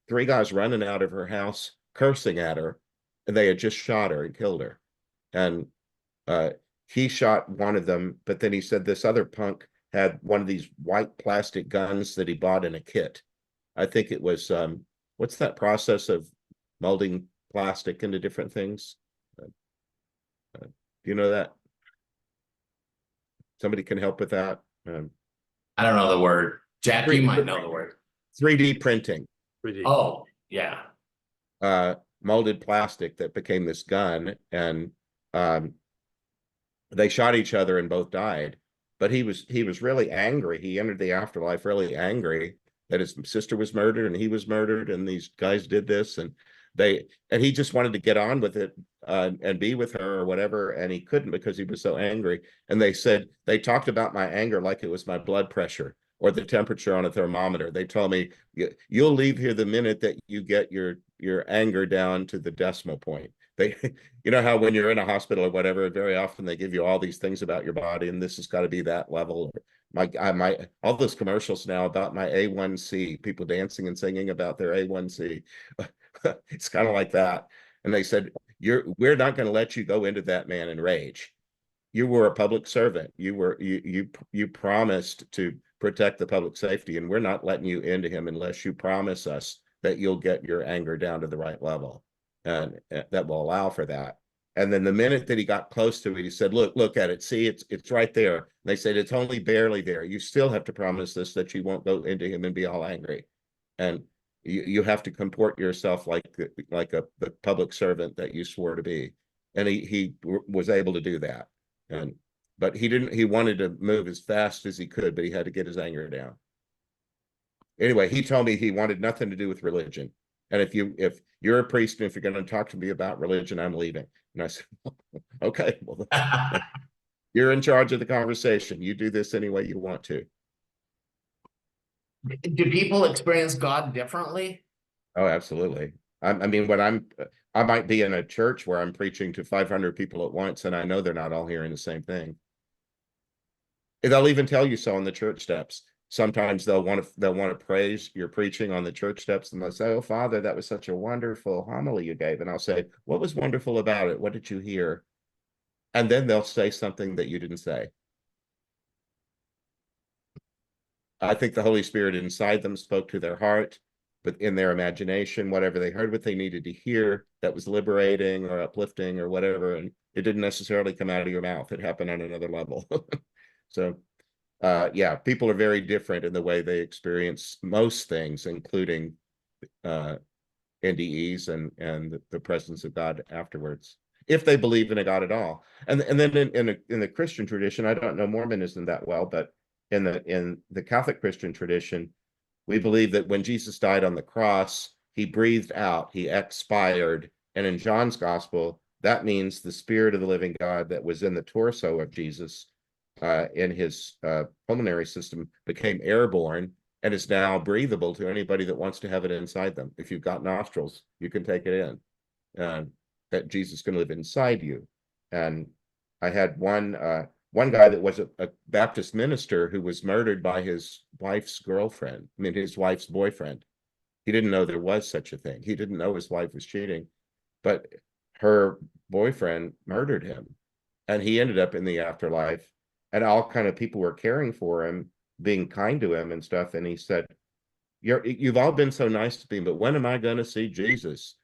three guys running out of her house, cursing at her, and they had just shot her and killed her. And he shot one of them, but then he said this other punk had one of these white plastic guns that he bought in a kit. I think it was what's that process of molding plastic into different things? Do you know that? Somebody can help with that. I don't know the word. Jack, you might know the word. 3D printing. 3D. Oh, yeah. Molded plastic that became this gun, and they shot each other and both died. But he was really angry. He entered the afterlife really angry that his sister was murdered and he was murdered, and these guys did this, and he just wanted to get on with it and be with her or whatever, and he couldn't because he was so angry. And they talked about my anger like it was my blood pressure or the temperature on a thermometer. They told me, you'll leave here the minute that you get your anger down to the decimal point. You know how when you're in a hospital or whatever, very often they give you all these things about your body, and this has got to be that level. All those commercials now about my A1C, people dancing and singing about their A1C. It's kind of like that. And they said, we're not going to let you go into that man in rage. You were a public servant. You promised to protect the public safety, and we're not letting you into him unless you promise us that you'll get your anger down to the right level, and that will allow for that. And then the minute that he got close to it, he said, look at it. See, it's right there. And they said, it's only barely there. You still have to promise this, that you won't go into him and be all angry. And you have to comport yourself like the public servant that you swore to be. And he was able to do that. But he wanted to move as fast as he could, but he had to get his anger down. Anyway, he told me he wanted nothing to do with religion. And if you're a priest and if you're going to talk to me about religion, I'm leaving. And I said, okay, well, you're in charge of the conversation. You do this any way you want to. Do people experience God differently? Oh, absolutely. I mean, when I might be in a church where I'm preaching to 500 people at once, and I know they're not all hearing the same thing. They'll even tell you so on the church steps. Sometimes they'll want to praise your preaching on the church steps, and they'll say, "Oh, Father, that was such a wonderful homily you gave." And I'll say, "What was wonderful about it? What did you hear?" And then they'll say something that you didn't say. I think the Holy Spirit inside them spoke to their heart, but in their imagination, whatever they heard, what they needed to hear, that was liberating or uplifting or whatever, and it didn't necessarily come out of your mouth. It happened on another level. So, yeah, people are very different in the way they experience most things, including NDEs and the presence of God afterwards, if they believe in a God at all. And then in the Christian tradition, I don't know Mormonism that well, but in the Catholic Christian tradition, we believe that when Jesus died on the cross, he breathed out, he expired. And in John's gospel, that means the spirit of the living God that was in the torso of Jesus in his pulmonary system became airborne and is now breathable to anybody that wants to have it inside them. If you've got nostrils, you can take it in. That Jesus can live inside you. And I had one guy that was a Baptist minister who was murdered by his wife's girlfriend. I mean, his wife's boyfriend. He didn't know there was such a thing. He didn't know his wife was cheating, but her boyfriend murdered him, and he ended up in the afterlife, and all kind of people were caring for him, being kind to him and stuff. And he said, you've all been so nice to me, but when am I going to see Jesus?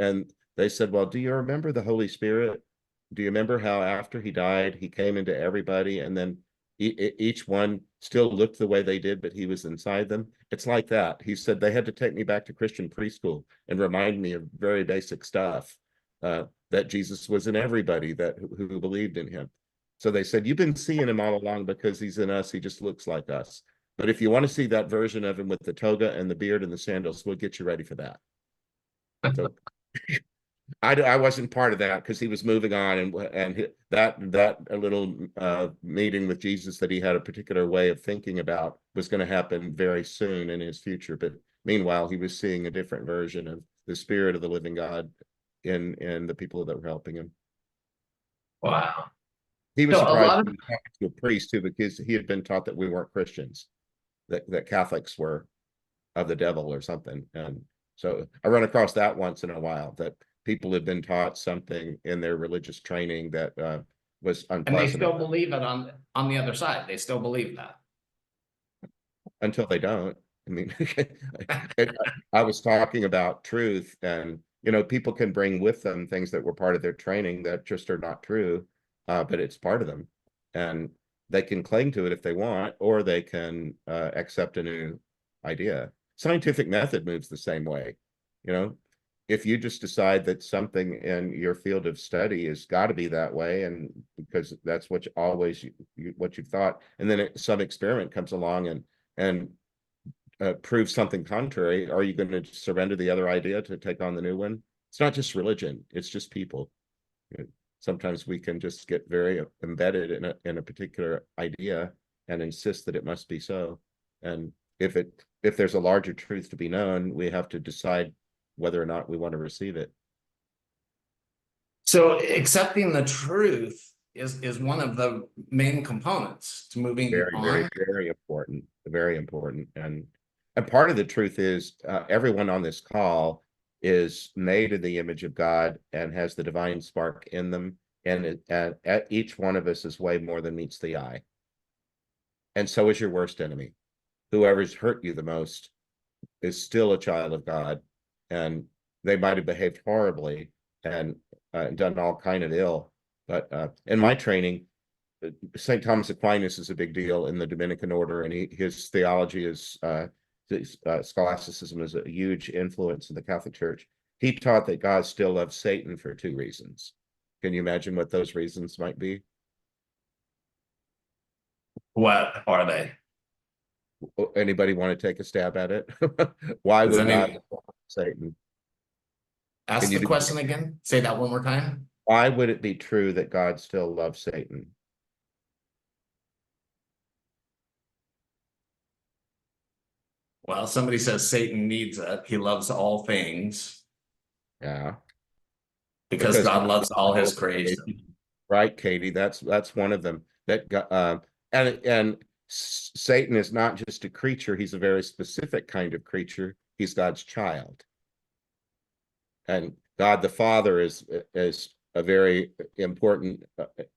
And they said, well, do you remember the Holy Spirit? Do you remember how after he died, he came into everybody, and then each one still looked the way they did, but he was inside them? It's like that. He said they had to take me back to Christian preschool and remind me of very basic stuff, that Jesus was in everybody who believed in him. So they said, you've been seeing him all along because he's in us. He just looks like us. But if you want to see that version of him with the toga and the beard and the sandals, we'll get you ready for that. So I wasn't part of that because he was moving on, and that a little meeting with Jesus that he had a particular way of thinking about was going to happen very soon in his future. But meanwhile, he was seeing a different version of the Spirit of the living God in the people that were helping him. Wow. He was So a surprised lot of to talk to a priest too, because he had been taught that we weren't Christians, that Catholics were of the devil or something. And so I run across that once in a while, that people have been taught something in their religious training that was and they unpleasant still believe it on the other side. They still believe that. until they don't. I mean, I was talking about truth, and people can bring with them things that were part of their training that just are not true, but it's part of them, and they can cling to it if they want, or they can accept a new idea. Scientific method moves the same way. If you just decide that something in your field of study has got to be that way, and because that's what what you've thought, and then some experiment comes along and proves something contrary, are you going to surrender the other idea to take on the new one? It's not just religion, it's just people. Sometimes we can just get very embedded in a particular idea and insist that it must be so. And if there's a larger truth to be known, we have to decide whether or not we want to receive it. So accepting the truth is one of the main components to moving Very, very, on. very important. Very important. And part of the truth is everyone on this call is made in the image of God and has the divine spark in them. And at each one of us is way more than meets the eye. And so is your worst enemy. Whoever's hurt you the most is still a child of God, and they might have behaved horribly and done all kind of ill. But in my training, St. Thomas Aquinas is a big deal in the Dominican order, and his theology is scholasticism is a huge influence in the Catholic Church. He taught that God still loves Satan for two reasons. Can you imagine what those reasons might be? What are they? Anybody want to take a stab at it? Why Does would God any love Satan? ask Can you the do? question again? Say that one more time. Why would it be true that God still loves Satan? Well, somebody says Satan needs it. He loves all things Yeah, because because God loves all his creation. right, Katie, that's one of them. And Satan is not just a creature; he's a very specific kind of creature. He's God's child, and God the Father is a very important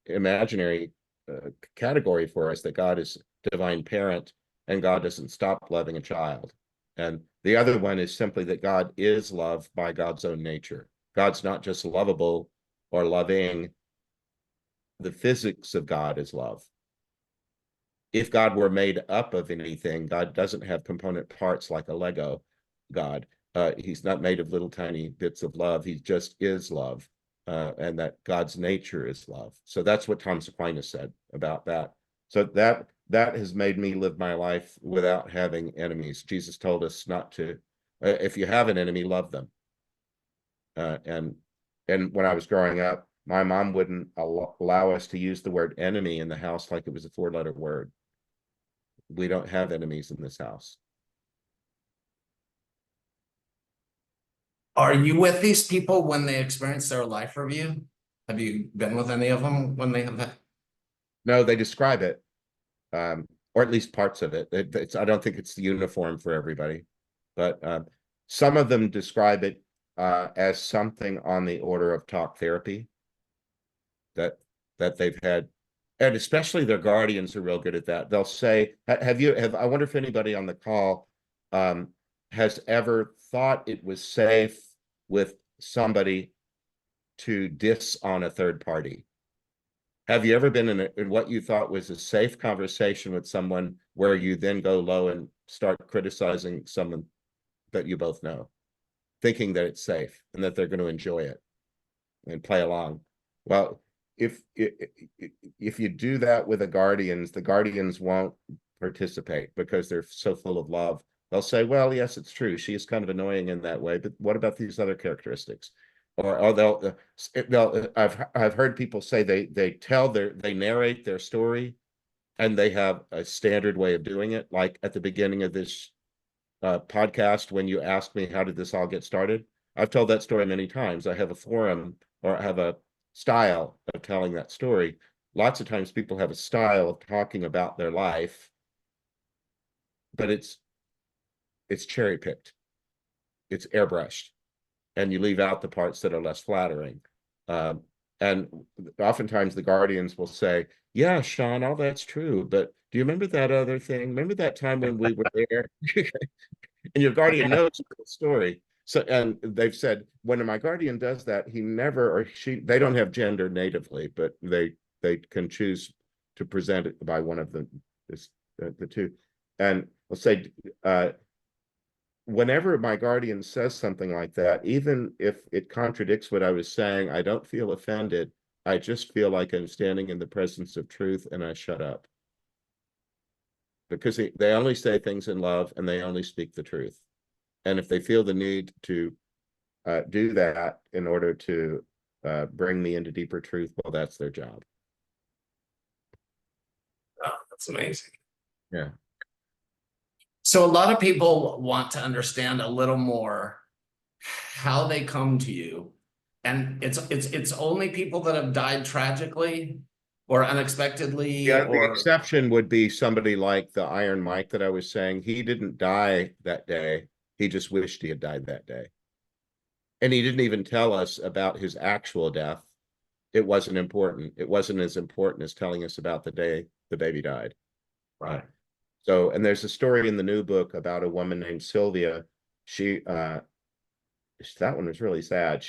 imaginary category for us. That God is divine parent, and God doesn't stop loving a child. And the other one is simply that God is love by God's own nature. God's not just lovable or loving. The physics of God is love. If God were made up of anything, God doesn't have component parts like a Lego God. He's not made of little tiny bits of love. He just is love, and that God's nature is love. So that's what Thomas Aquinas said about that. So that has made me live my life without having enemies. Jesus told us not to. If you have an enemy, love them. And when I was growing up, my mom wouldn't allow us to use the word enemy in the house like it was a four-letter word. We don't have enemies in this house. Are you with these people when they experience their life review? Have you been with any of them when they have that? No, they describe it, or at least parts of it. I don't think it's the uniform for everybody, but Some of them describe it as something on the order of talk therapy that they've had, and especially their guardians are real good at that. They'll say, I wonder if anybody on the call has ever thought it was safe with somebody to diss on a third party? Have you ever been in what you thought was a safe conversation with someone where you then go low and start criticizing someone that you both know, thinking that it's safe and that they're going to enjoy it and play along? Well, if you do that with the guardians won't participate because they're so full of love. They'll say, well, yes, it's true, she is kind of annoying in that way, but what about these other characteristics? Or they'll I've heard people say they narrate their story, and they have a standard way of doing it. Like at the beginning of this podcast, when you asked me how did this all get started, I've told that story many times. I have a forum, or I have a style of telling that story. Lots of times people have a style of talking about their life, but it's cherry picked, it's airbrushed, and you leave out the parts that are less flattering. And oftentimes the guardians will say, yeah, Sean, all that's true, but do you remember that other thing? Remember that time when we were there? And your guardian knows the story. So, and they've said, when my guardian does that, he never, or she, they don't have gender natively, but they can choose to present it by one of the two. And let's say, whenever my guardian says something like that, even if it contradicts what I was saying, I don't feel offended. I just feel like I'm standing in the presence of truth, and I shut up. Because they only say things in love, and they only speak the truth. And if they feel the need to do that in order to bring me into deeper truth, well, that's their job. Oh, that's amazing. Yeah. So a lot of people want to understand a little more how they come to you. And it's only people that have died tragically or unexpectedly, Yeah, the or exception would be somebody like the Iron Mike that I was saying. He didn't die that day. He just wished he had died that day. And he didn't even tell us about his actual death. It wasn't important. It wasn't as important as telling us about the day the baby died. right. So, and there's a story in the new book about a woman named Sylvia. She, that one was really sad.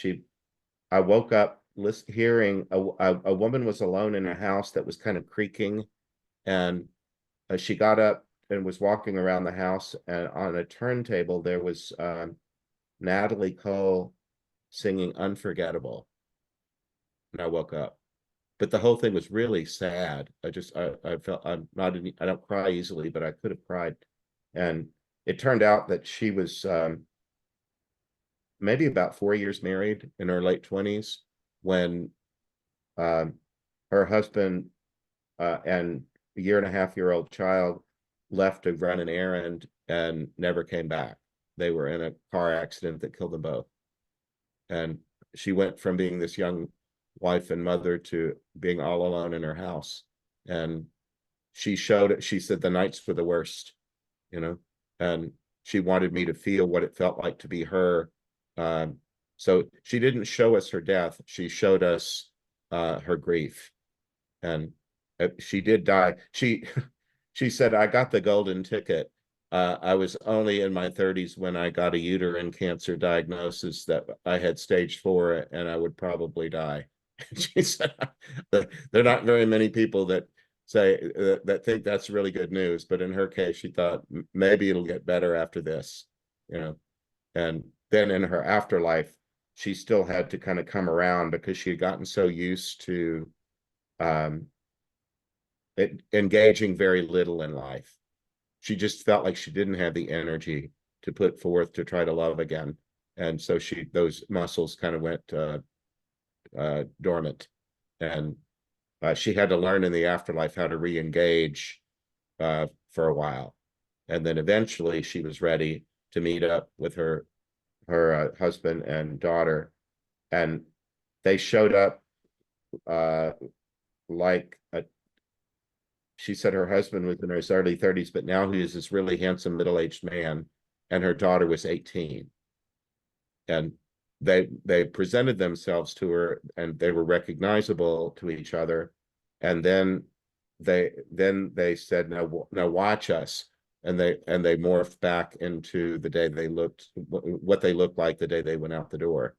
I woke up hearing a woman was alone in a house that was kind of creaking, and she got up and was walking around the house, and on a turntable there was Natalie Cole singing Unforgettable. And I woke up, but the whole thing was really sad. I felt, I don't cry easily, but I could have cried. And it turned out that she was maybe about 4 years married, in her late 20s, when her husband and a 1.5-year-old child left to run an errand and never came back. They were in a car accident that killed them both. And she went from being this young wife and mother to being all alone in her house. And she said the nights were the worst, and she wanted me to feel what it felt like to be her. So she didn't show us her death. She showed us her grief. And she did die. She said, I got the golden ticket. I was only in my 30s when I got a uterine cancer diagnosis that I had stage 4 and I would probably die. She said, there are not very many people that say that think that's really good news, but in her case, she thought maybe it'll get better after this, and then in her afterlife, she still had to kind of come around because she had gotten so used to engaging very little in life. She just felt like she didn't have the energy to put forth to try to love again. And so those muscles kind of went dormant. And she had to learn in the afterlife how to re-engage for a while. And then eventually she was ready to meet up with her husband and daughter. And they showed up like she said her husband was in his early 30s, but now he is this really handsome middle-aged man, and her daughter was 18. And they presented themselves to her, and they were recognizable to each other. And then they said, now watch us. And they morphed back into the day they looked, what they looked like the day they went out the door.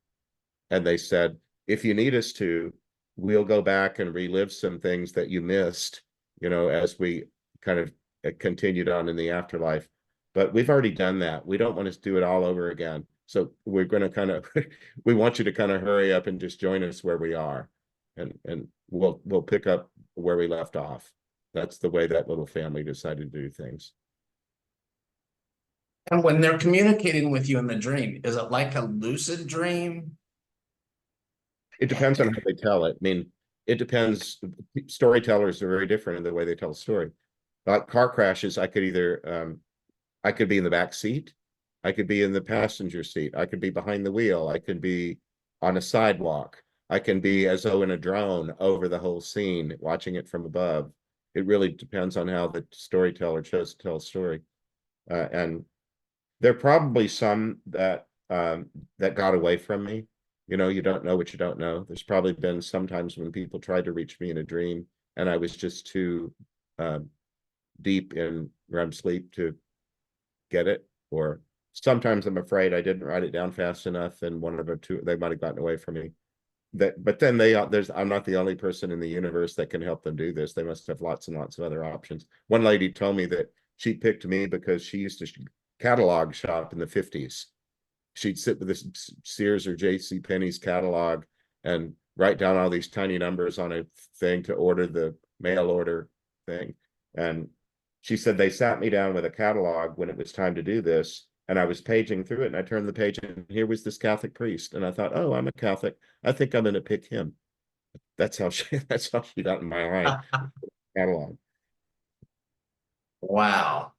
And they said, if you need us to, we'll go back and relive some things that you missed, as we kind of continued on in the afterlife. But we've already done that. We don't want to do it all over again. So we're going to kind of, we want you to kind of hurry up and just join us where we are. And we'll pick up where we left off. That's the way that little family decided to do things. And when they're communicating with you in the dream, is it like a lucid dream? It depends on how they tell it. I mean, it depends. Storytellers are very different in the way they tell a story. Like car crashes, I could either I could be in the back seat, I could be in the passenger seat, I could be behind the wheel, I could be on a sidewalk, I can be as though in a drone over the whole scene, watching it from above. It really depends on how the storyteller chose to tell a story. And there are probably some that that got away from me. You don't know what you don't know. There's probably been sometimes when people tried to reach me in a dream, and I was just too deep in REM sleep to get it. Or sometimes I'm afraid I didn't write it down fast enough, and one of the two, they might have gotten away from me. But then I'm not the only person in the universe that can help them do this. They must have lots and lots of other options. One lady told me that she picked me because she used to catalog shop in the 50s. She'd sit with this Sears or J.C. Penney's catalog and write down all these tiny numbers on a thing to order the mail order thing. And she said they sat me down with a catalog when it was time to do this, and I was paging through it, and I turned the page, and here was this Catholic priest, and I thought, oh, I'm a Catholic, I think I'm going to pick him. That's how she got in my line. Catalog. Wow.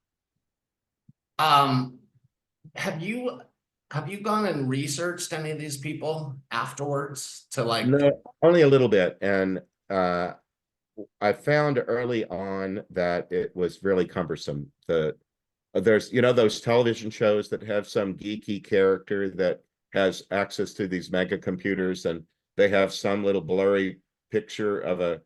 Have you gone and researched any of these people afterwards to like? No, only a little bit. And I found early on that it was really cumbersome. There's those television shows that have some geeky character that has access to these mega computers, and they have some little blurry picture of a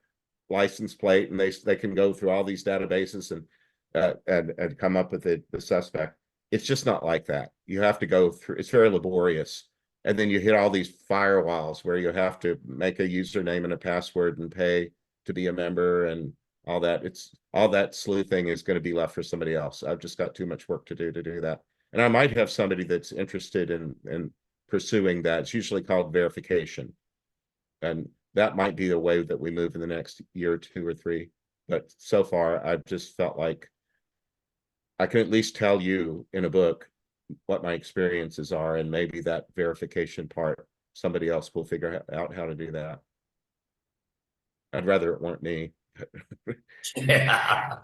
license plate, and they can go through all these databases and come up with the suspect. It's just not like that. You have to go through, it's very laborious. And then you hit all these firewalls where you have to make a username and a password and pay to be a member and all that. It's all that sleuthing is going to be left for somebody else. I've just got too much work to do that. And I might have somebody that's interested in pursuing that. It's usually called verification. And that might be the way that we move in the next year or two or three. But so far, I've just felt like I can at least tell you in a book what my experiences are, and maybe that verification part, somebody else will figure out how to do that. I'd rather it weren't me. Yeah.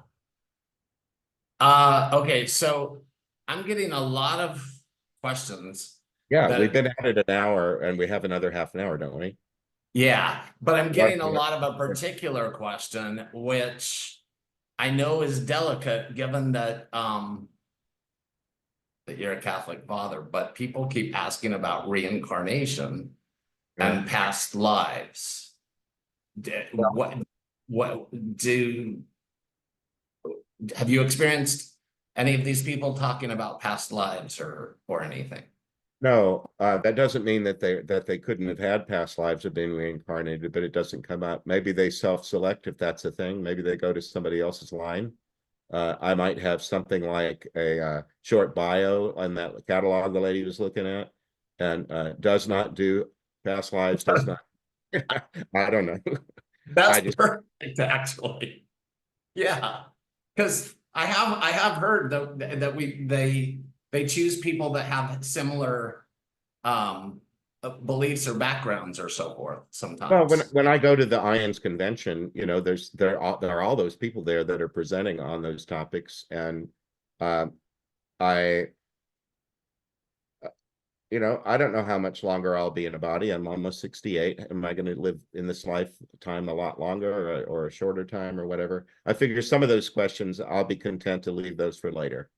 Okay, so I'm getting a lot of questions Yeah, we've that, been at it an hour, and we have another half an hour, don't we? yeah, but I'm What? getting a lot of a particular question, which I know is delicate given that you're a Catholic father, but people keep asking about reincarnation Yeah. and past lives. What do have you experienced any of these people talking about past lives or anything? No, that doesn't mean that they couldn't have had past lives of being reincarnated, but it doesn't come up. Maybe they self-select if that's a thing. Maybe they go to somebody else's line. I might have something like a short bio on that catalog the lady was looking at, and does not do past lives, does not. I don't know. That's I just perfect, actually. Yeah, because I have heard that they choose people that have similar beliefs or backgrounds or so forth well, sometimes. when I go to the IANDS convention, there are all those people there that are presenting on those topics, and I I don't know how much longer I'll be in a body. I'm almost 68. Am I going to live in this lifetime a lot longer or a shorter time or whatever? I figure some of those questions, I'll be content to leave those for later.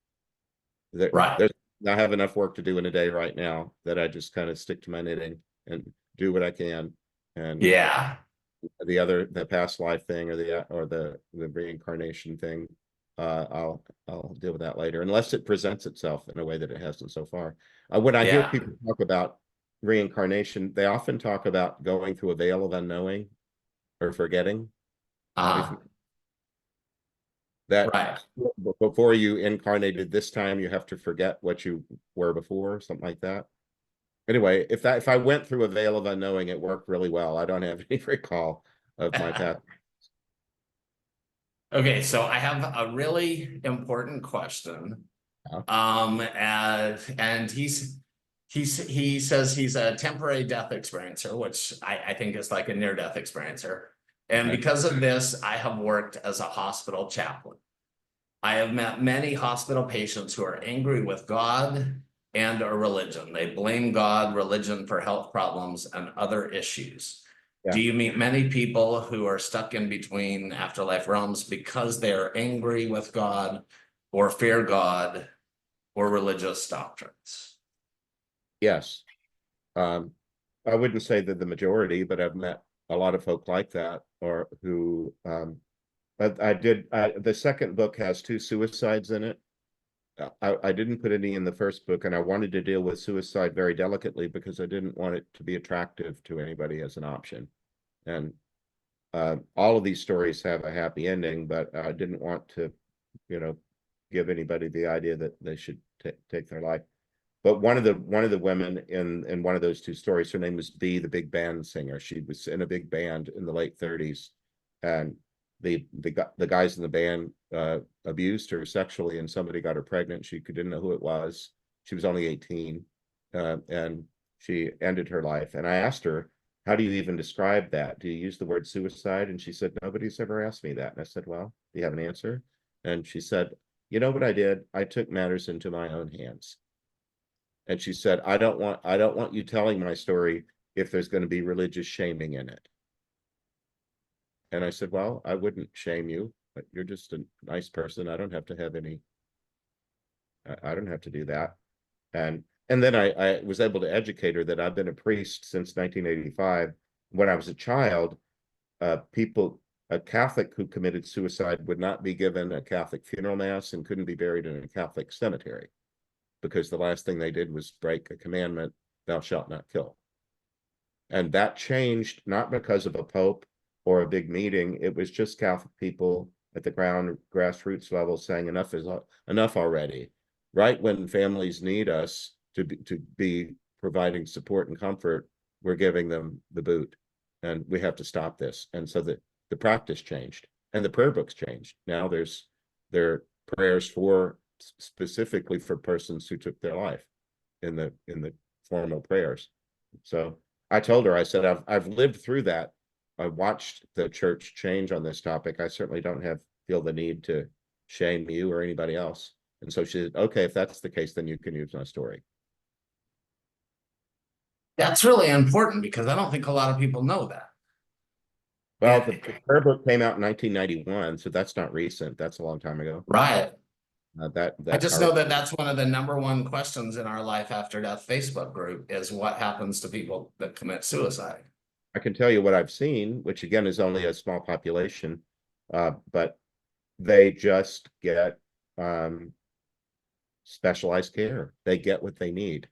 Right. I have enough work to do in a day right now that I just kind of stick to my knitting and do what I can. And Yeah. the past life thing, or the reincarnation thing, I'll deal with that later, unless it presents itself in a way that it hasn't so far. When I hear Yeah. people talk about reincarnation, they often talk about going through a veil of unknowing or forgetting. Uh, That right. before you incarnated this time, you have to forget what you were before, something like that. Anyway, if I went through a veil of unknowing, it worked really well. I don't have any recall of my past. Okay, so I have a really important question. Yeah. And he says he's a temporary death experiencer, which I think is like a near-death experiencer. And Okay. because of this, I have worked as a hospital chaplain. I have met many hospital patients who are angry with God and or religion. They blame God, religion for health problems and other issues. Yeah. Do you meet many people who are stuck in between afterlife realms because they're angry with God or fear God or religious doctrines? Yes. Um, I wouldn't say that the majority, but I've met a lot of folk like that, or who I did. The second book has two suicides in it. I didn't put any in the first book, and I wanted to deal with suicide very delicately because I didn't want it to be attractive to anybody as an option. And all of these stories have a happy ending, but I didn't want to, you know, give anybody the idea that they should take their life. But one of the women in one of those two stories, her name was Bee, the big band singer. She was in a big band in the late 30s, and the guys in the band abused her sexually, and somebody got her pregnant. She didn't know who it was. She was only 18, and she ended her life. And I asked her, "How do you even describe that? Do you use the word suicide?" And she said, "Nobody's ever asked me that." And I said, "Well, do you have an answer?" And she said, "You know what I did? I took matters into my own hands." And she said, I don't want you telling my story if there's going to be religious shaming in it." And I said, "Well, I wouldn't shame you, but you're just a nice person. I don't have to have any, I don't have to do that." And then I was able to educate her that I've been a priest since 1985. When I was a child, a Catholic who committed suicide would not be given a Catholic funeral mass and couldn't be buried in a Catholic cemetery, because the last thing they did was break a commandment, "Thou shalt not kill." And that changed not because of a pope or a big meeting. It was just Catholic people at the grassroots level saying enough is enough already. Right when families need us to be providing support and comfort, we're giving them the boot, and we have to stop this. And so the practice changed, and the prayer books changed. Now there are prayers for specifically for persons who took their life in the formal prayers. So I told her, I said, I've lived through that. I watched the church change on this topic. I certainly don't feel the need to shame you or anybody else. And so she said, "Okay, if that's the case, then you can use my story." That's really important because I don't think a lot of people know that. Well, the And prayer book came out in 1991, so that's not recent. That's a long time ago. right. That I that just our know that that's one of the number one questions in our Life After Death Facebook group is what happens to people that commit suicide. I can tell you what I've seen, which again is only a small population, but they just get specialized care. They get what they need.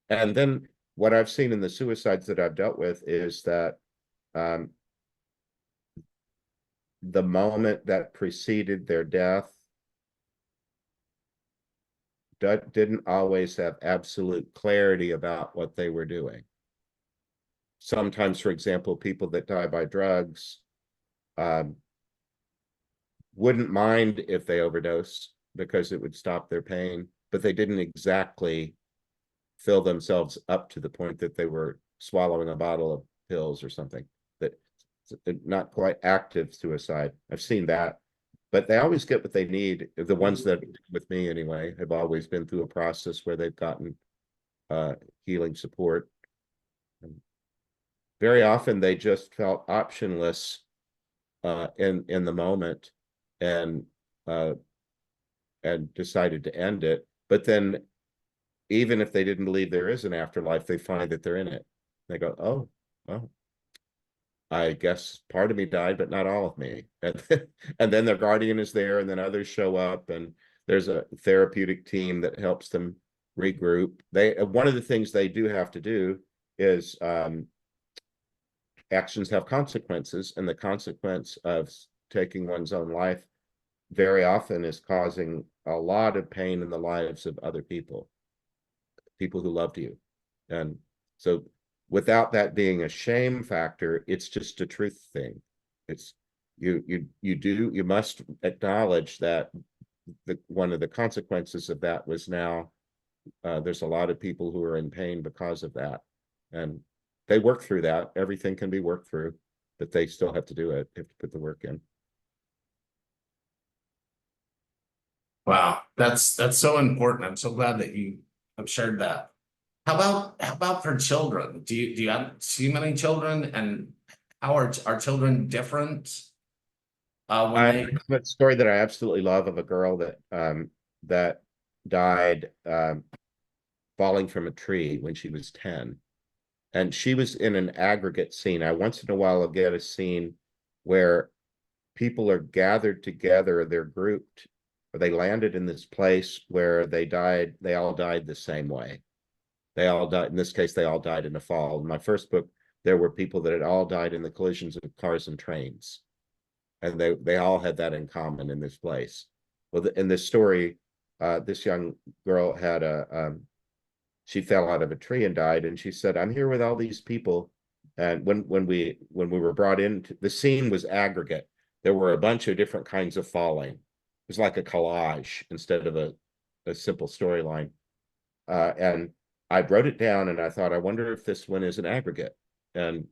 And then what I've seen in the suicides that I've dealt with is that um, the moment that preceded their death didn't always have absolute clarity about what they were doing. Sometimes, for example, people that die by drugs um, wouldn't mind if they overdose because it would stop their pain, but they didn't exactly fill themselves up to the point that they were swallowing a bottle of pills or something. That not quite active suicide. I've seen that, but they always get what they need. The ones that with me anyway have always been through a process where they've gotten uh, healing support. And very often they just felt optionless in the moment, and uh, and decided to end it. But then even if they didn't believe there is an afterlife, they find that they're in it. They go, oh, well, I guess part of me died, but not all of me. And then their guardian is there, and then others show up, and there's a therapeutic team that helps them regroup. One of the things they do have to do is actions have consequences, and the consequence of taking one's own life very often is causing a lot of pain in the lives of other people who loved you. And so without that being a shame factor, it's just a truth thing. It's you must acknowledge that one of the consequences of that was now there's a lot of people who are in pain because of that, and they work through that. Everything can be worked through, but they still have to do it. They have to put the work in. Wow, that's so important. I'm so glad that you have shared that. How about for children? Do you see many children, and how are children different when I they? have a story that I absolutely love of a girl that died falling from a tree when she was 10. And she was in an aggregate scene. I once in a while will get a scene where people are gathered together, they're grouped, or they landed in this place where they all died the same way. They all died, in this case, they all died in a fall. In my first book, there were people that had all died in the collisions of cars and trains. And they all had that in common in this place. Well, in this story, this young girl had she fell out of a tree and died, and she said, I'm here with all these people. And when we were brought in, the scene was aggregate. There were a bunch of different kinds of falling. It was like a collage instead of a simple storyline. And I wrote it down, and I thought, I wonder if this one is an aggregate. And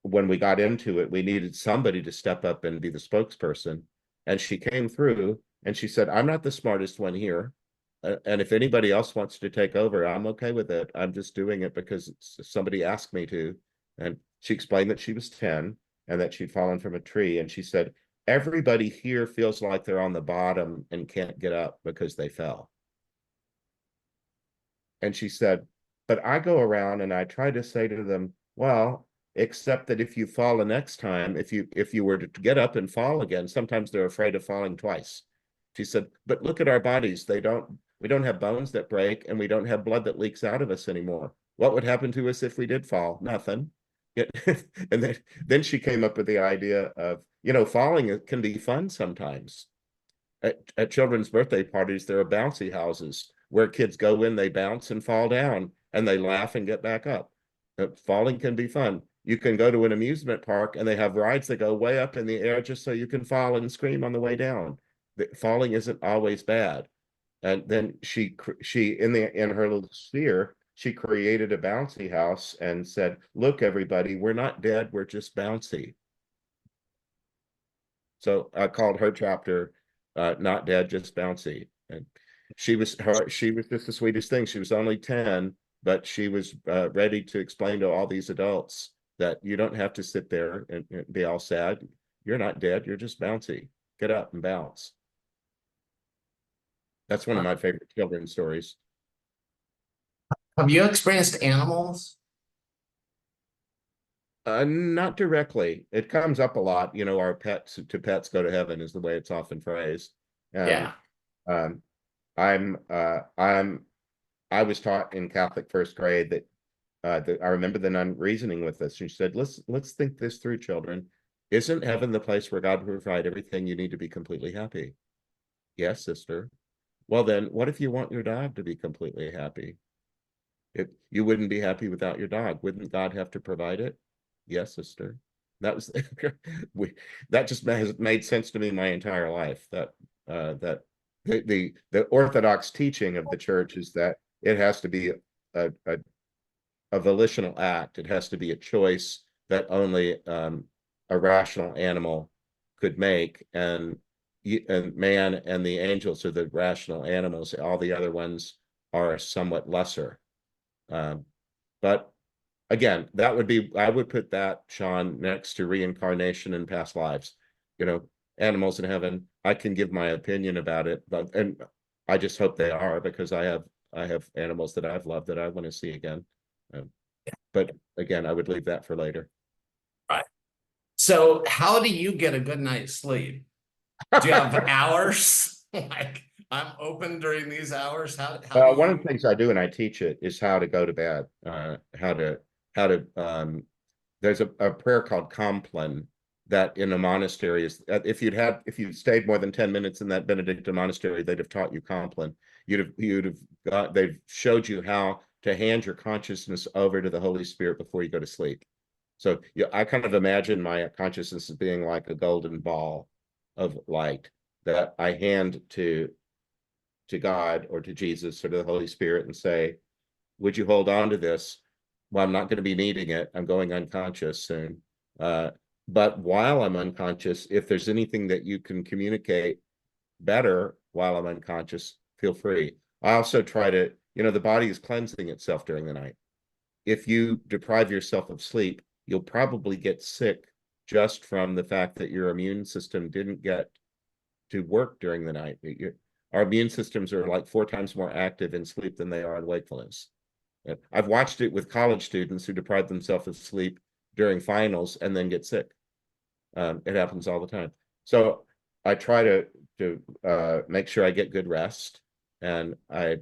when we got into it, we needed somebody to step up and be the spokesperson. And she came through and she said, I'm not the smartest one here. And if anybody else wants to take over, I'm okay with it. I'm just doing it because somebody asked me to. And she explained that she was 10 and that she'd fallen from a tree. And she said, everybody here feels like they're on the bottom and can't get up because they fell. And she said, but I go around and I try to say to them, well, except that if you fall the next time, if you were to get up and fall again, sometimes they're afraid of falling twice. She said, but look at our bodies. We don't have bones that break, and we don't have blood that leaks out of us anymore. What would happen to us if we did fall? Nothing. And then she came up with the idea of, falling can be fun sometimes. At children's birthday parties, there are bouncy houses where kids go in, they bounce and fall down, and they laugh and get back up. Falling can be fun. You can go to an amusement park and they have rides that go way up in the air just so you can fall and scream on the way down. Falling isn't always bad. And then she in her little sphere, she created a bouncy house and said, look, everybody, we're not dead, we're just bouncy. So I called her chapter Not Dead, Just Bouncy. And she was just the sweetest thing. She was only 10, but she was ready to explain to all these adults that you don't have to sit there and be all sad. You're not dead, you're just bouncy. Get up and bounce. That's one of my favorite children's stories. Have you experienced animals? Not directly. It comes up a lot. Our pets go to heaven is the way it's often phrased. And Yeah. um, I was taught in Catholic first grade that I remember the nun reasoning with us. She said, let's think this through, children. Isn't heaven the place where God will provide everything you need to be completely happy? Yes, sister. Well, then, what if you want your dog to be completely happy? You wouldn't be happy without your dog. Wouldn't God have to provide it? Yes, sister. That was that just has made sense to me my entire life. That the Orthodox teaching of the church is that it has to be a volitional act. It has to be a choice that only a rational animal could make, and man and the angels are the rational animals. All the other ones are somewhat lesser. But again, I would put that, Sean, next to reincarnation and past lives. Animals in heaven. I can give my opinion about it, and I just hope they are, because I have I have animals that I've loved that I want to see again. But again, I would leave that for later. Right. So how do you get a good night's sleep? Do you have hours? Like, I'm open during these hours. How do One of the you? things I do and I teach it is how to go to bed. How to there's a prayer called Compline that in a monastery is if you'd stayed more than 10 minutes in that Benedictine monastery, they'd have taught you Compline. They've showed you how to hand your consciousness over to the Holy Spirit before you go to sleep. So yeah, I kind of imagine my consciousness as being like a golden ball of light that I hand to God or to Jesus or to the Holy Spirit and say, would you hold on to this? Well, I'm not going to be needing it. I'm going unconscious soon. But while I'm unconscious, if there's anything that you can communicate better while I'm unconscious, feel free. I also try to, the body is cleansing itself during the night. If you deprive yourself of sleep, you'll probably get sick just from the fact that your immune system didn't get to work during the night. Our immune systems are like 4 times more active in sleep than they are in wakefulness. I've watched it with college students who deprive themselves of sleep during finals and then get sick. It happens all the time. So I try to make sure I get good rest, and my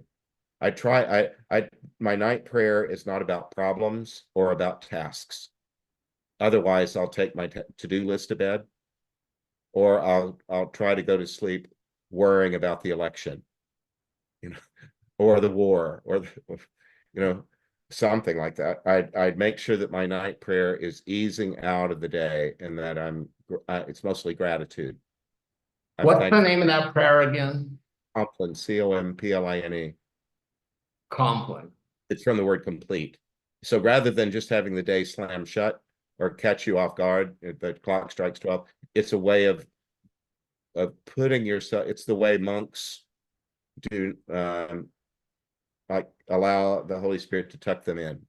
night prayer is not about problems or about tasks. Otherwise, I'll take my to-do list to bed, or I'll try to go to sleep worrying about the election, or the war, or something like that. I'd make sure that my night prayer is easing out of the day, and that it's mostly gratitude. What's the name of that prayer again? Compline, Compline. Compline. It's from the word complete. So rather than just having the day slam shut or catch you off guard, if the clock strikes 12, it's a way of putting yourself. It's the way monks do, like allow the Holy Spirit to tuck them in.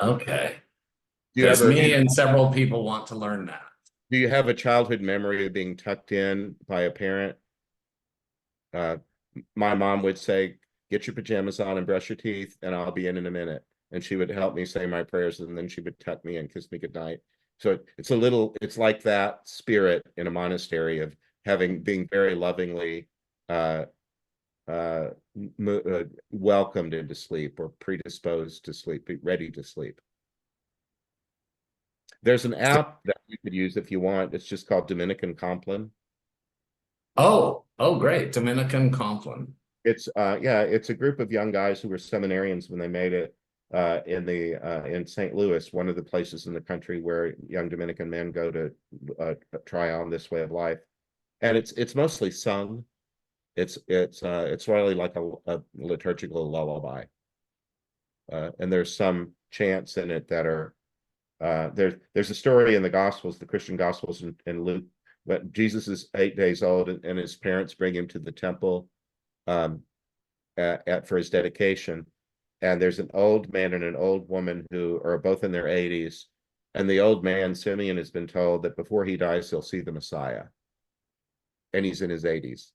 Okay. Do you Because ever me and several people want to learn that. do you have a childhood memory of being tucked in by a parent? My mom would say, get your pajamas on and brush your teeth, and I'll be in a minute. And she would help me say my prayers, and then she would tuck me and kiss me goodnight. So it's like that spirit in a monastery of being very lovingly uh, welcomed into sleep or predisposed to sleep, ready to sleep. There's an app that you could use if you want. It's just called Dominican Compline. Oh, great. Dominican Compline. It's it's a group of young guys who were seminarians when they made it in St. Louis, one of the places in the country where young Dominican men go to try on this way of life. And it's mostly sung. It's really like a liturgical lullaby. And there's some chants in it that are there's a story in the Gospels, the Christian Gospels in Luke, but Jesus is 8 days old, and his parents bring him to the temple for his dedication. And there's an old man and an old woman who are both in their 80s. And the old man, Simeon, has been told that before he dies, he'll see the Messiah. And he's in his 80s.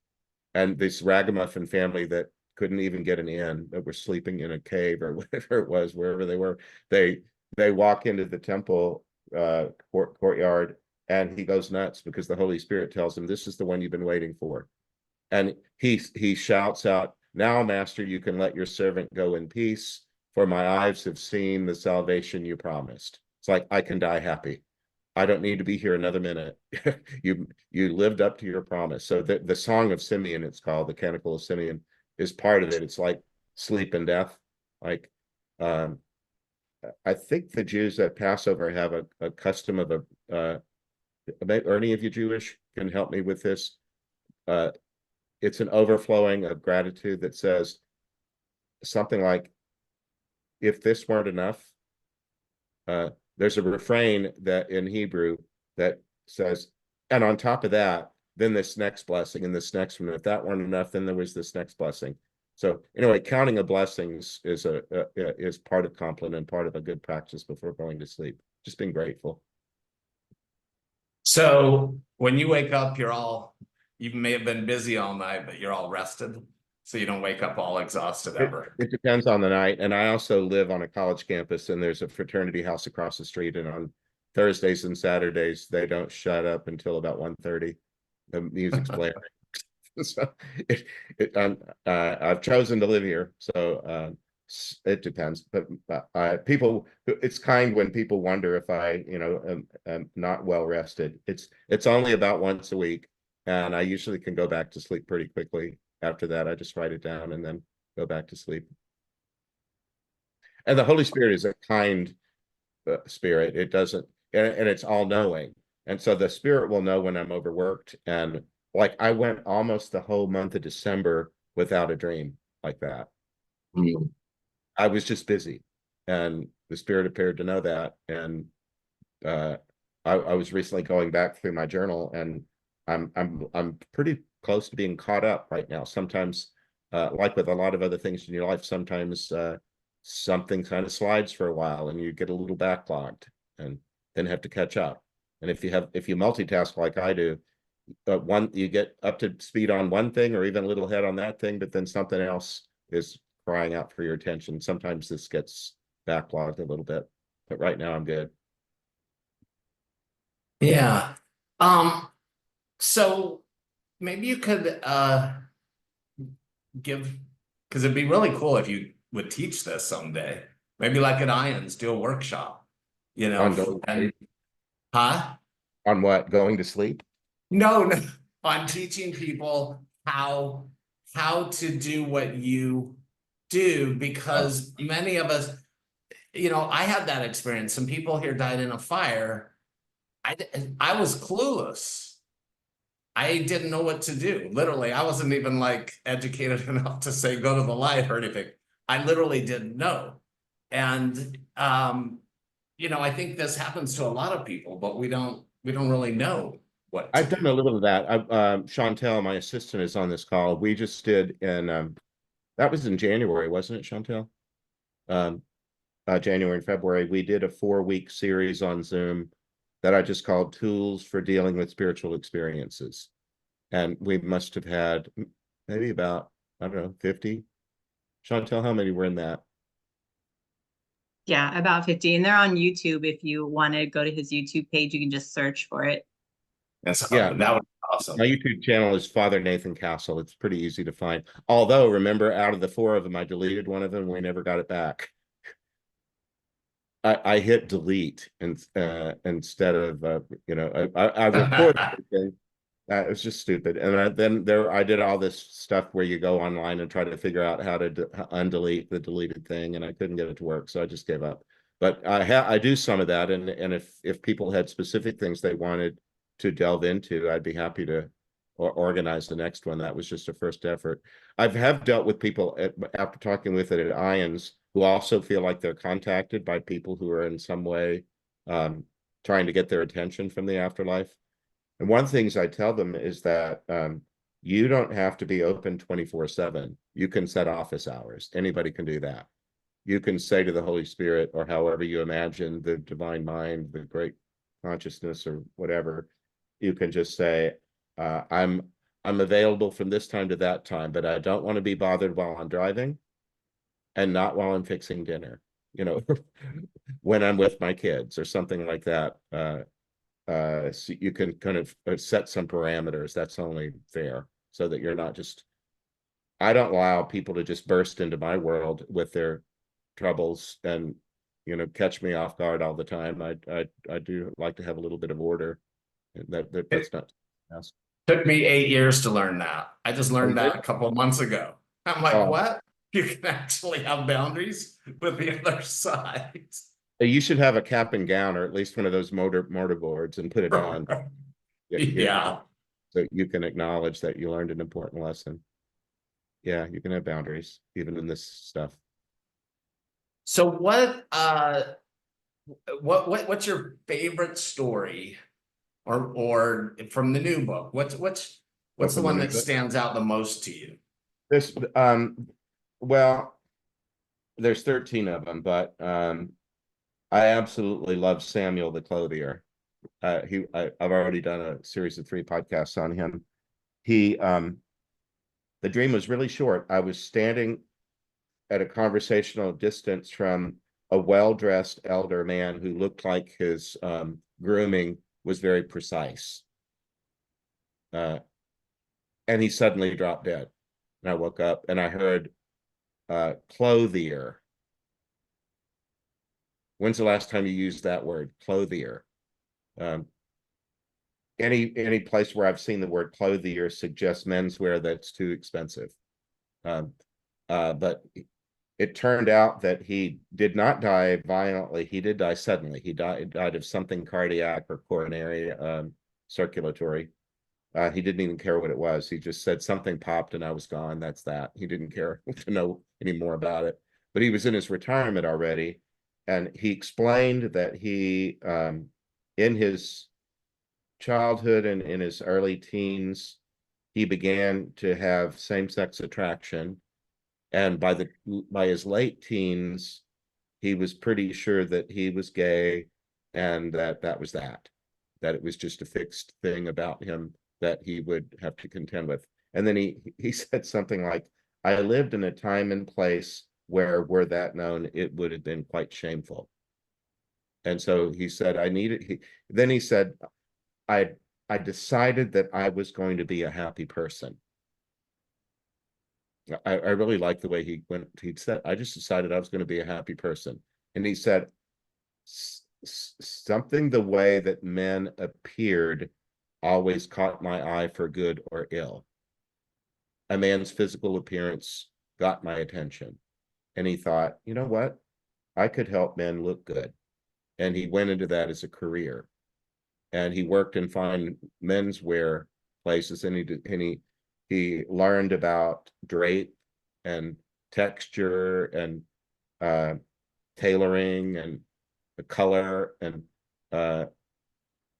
And this ragamuffin family that couldn't even get an inn, that were sleeping in a cave or whatever it was, wherever they were, they walk into the temple courtyard, and he goes nuts because the Holy Spirit tells him, this is the one you've been waiting for. And he shouts out, now, Master, you can let your servant go in peace, for my eyes have seen the salvation you promised. It's like, I can die happy. I don't need to be here another minute. You lived up to your promise. So the Song of Simeon, it's called, the Canticle of Simeon, is part of it. It's like sleep and death. Like, I think the Jews at Passover have a custom of are any of you Jewish? Can help me with this? It's an overflowing of gratitude that says something like, if this weren't enough, there's a refrain that in Hebrew that says, and on top of that, then this next blessing and this next one. If that weren't enough, then there was this next blessing. So anyway, counting of blessings is part of Compline and part of a good practice before going to sleep. Just being grateful. So when you wake up, you may have been busy all night, but you're all rested. so you don't wake up all exhausted It, ever. it depends on the night. And I also live on a college campus, and there's a fraternity house across the street. And on Thursdays and Saturdays, they don't shut up until about 1:30. The music's playing. So I've chosen to live here. So it depends. But people, it's kind when people wonder if I, am not well rested. It's only about once a week, and I usually can go back to sleep pretty quickly. After that, I just write it down and then go back to sleep. And the Holy Spirit is a kind spirit. It doesn't, and it's all knowing. And so the spirit will know when I'm overworked. And like I went almost the whole month of December without a dream like that. Mm. I was just busy, and the spirit appeared to know that. And uh, I was recently going back through my journal, and I'm pretty close to being caught up right now. Sometimes, like with a lot of other things in your life, sometimes something kind of slides for a while, and you get a little backlogged, and then have to catch up. And if you multitask like I do, one you get up to speed on one thing, or even a little ahead on that thing, but then something else is crying out for your attention. Sometimes this gets backlogged a little bit, but right now I'm good. Yeah. So maybe you could give, because it'd be really cool if you would teach this someday. Maybe like at IANDS, do a workshop, On going to and sleep. huh? On what? Going to sleep? No, no, on teaching people how to do what you do, Oh, because many of us, I had that experience. Some people here died in a fire. I was clueless. I didn't know what to do. Literally, I wasn't even like educated enough to say go to the light or anything. I literally didn't know. And I think this happens to a lot of people, but we don't really know what to I've done a do. little of that. Chantel, my assistant, is on this call. We just did, and that was in January, wasn't it, Chantel? Um, January and February, we did a 4-week series on Zoom that I just called Tools for Dealing with Spiritual Experiences. And we must have had maybe about, I don't know, 50. Chantel, how many were in that? Yeah, about 50. And they're on YouTube. If you want to go to his YouTube page, you can just search for it. That's Yeah, that was my awesome. YouTube channel is Father Nathan Castle. It's pretty easy to find. Although, remember, out of the 4 of them, I deleted one of them. We never got it back. I hit delete instead of I recorded everything. It was just stupid. And then I did all this stuff where you go online and try to figure out how to undelete the deleted thing, and I couldn't get it to work, so I just gave up. But I do some of that, and if people had specific things they wanted to delve into, I'd be happy to organize the next one. That was just a first effort. Have dealt with people after talking with it at IANDS who also feel like they're contacted by people who are in some way trying to get their attention from the afterlife. And one of the things I tell them is that you don't have to be open 24/7. You can set office hours. Anybody can do that. You can say to the Holy Spirit, or however you imagine, the divine mind, the great consciousness, or whatever, you can just say, I'm available from this time to that time, but I don't want to be bothered while I'm driving, and not while I'm fixing dinner, when I'm with my kids or something like that. So you can kind of set some parameters. That's only fair, so that you're not just, I don't allow people to just burst into my world with their troubles and catch me off guard all the time. I do like to have a little bit of order. That's not. Took me 8 years to learn that. I just learned that a couple of months ago. I'm like, Oh, what? You can actually have boundaries with the other side. you should have a cap and gown, or at least one of those mortar boards, and put it on. Yeah. So you can acknowledge that you learned an important lesson. Yeah, you can have boundaries even in this stuff. So what's your favorite story or from the new book? What's the From the one new that book. stands out the most to you? This well, there's 13 of them, but I absolutely love Samuel the clothier. I've already done a series of 3 podcasts on him. He The dream was really short. I was standing at a conversational distance from a well-dressed elder man who looked like his grooming was very precise. And he suddenly dropped dead. And I woke up and I heard clothier. When's the last time you used that word, clothier? Any place where I've seen the word clothier suggests menswear that's too expensive. But it turned out that he did not die violently. He did die suddenly. He died of something cardiac or coronary circulatory. He didn't even care what it was. He just said something popped and I was gone. That's that. He didn't care to know any more about it. But he was in his retirement already. And he explained that he, in his childhood and in his early teens, he began to have same-sex attraction. And by his late teens, he was pretty sure that he was gay and that was that it was just a fixed thing about him that he would have to contend with. And then he said something like, I lived in a time and place where were that known, it would have been quite shameful. And so he said, then he said, I decided that I was going to be a happy person. I really like the way he said, I just decided I was going to be a happy person. And he said, something the way that men appeared always caught my eye for good or ill. A man's physical appearance got my attention. And he thought, you know what? I could help men look good. And he went into that as a career. And he worked in fine menswear places, and he learned about drape and texture and tailoring and the color. And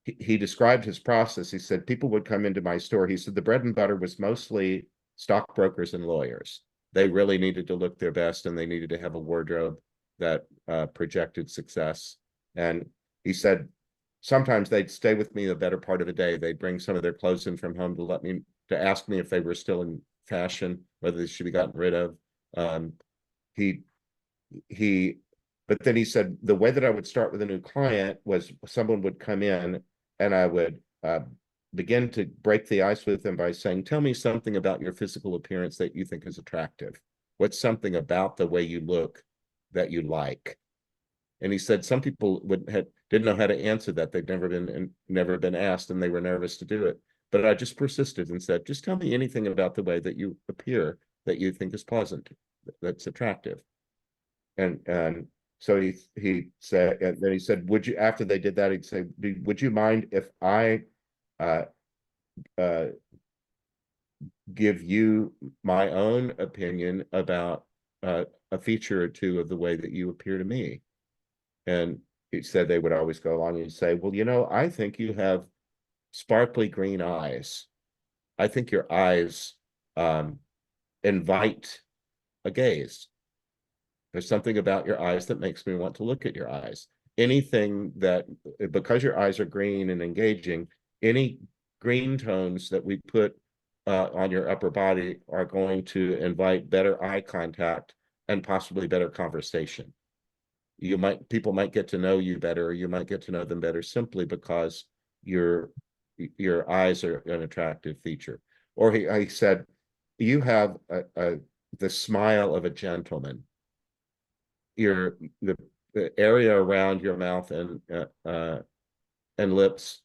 he described his process. He said, people would come into my store. He said, the bread and butter was mostly stockbrokers and lawyers. They really needed to look their best, and they needed to have a wardrobe that projected success. And he said, sometimes they'd stay with me the better part of the day. They'd bring some of their clothes in from home to ask me if they were still in fashion, whether they should be gotten rid of. But then he said, the way that I would start with a new client was someone would come in and I would begin to break the ice with them by saying, tell me something about your physical appearance that you think is attractive. What's something about the way you look that you like? And he said some people didn't know how to answer that. They'd never been asked, and they were nervous to do it. But I just persisted and said, just tell me anything about the way that you appear that you think is pleasant, that's attractive. And so he said, and then he said, would you, after they did that, he'd say, would you mind if I give you my own opinion about a feature or two of the way that you appear to me? And he said they would always go along and say, well, you know, I think you have sparkly green eyes. I think your eyes invite a gaze. There's something about your eyes that makes me want to look at your eyes. Anything that, because your eyes are green and engaging, any green tones that we put on your upper body are going to invite better eye contact and possibly better conversation. People might get to know you better, or you might get to know them better simply because your eyes are an attractive feature. Or he said, you have the smile of a gentleman. The area around your mouth and lips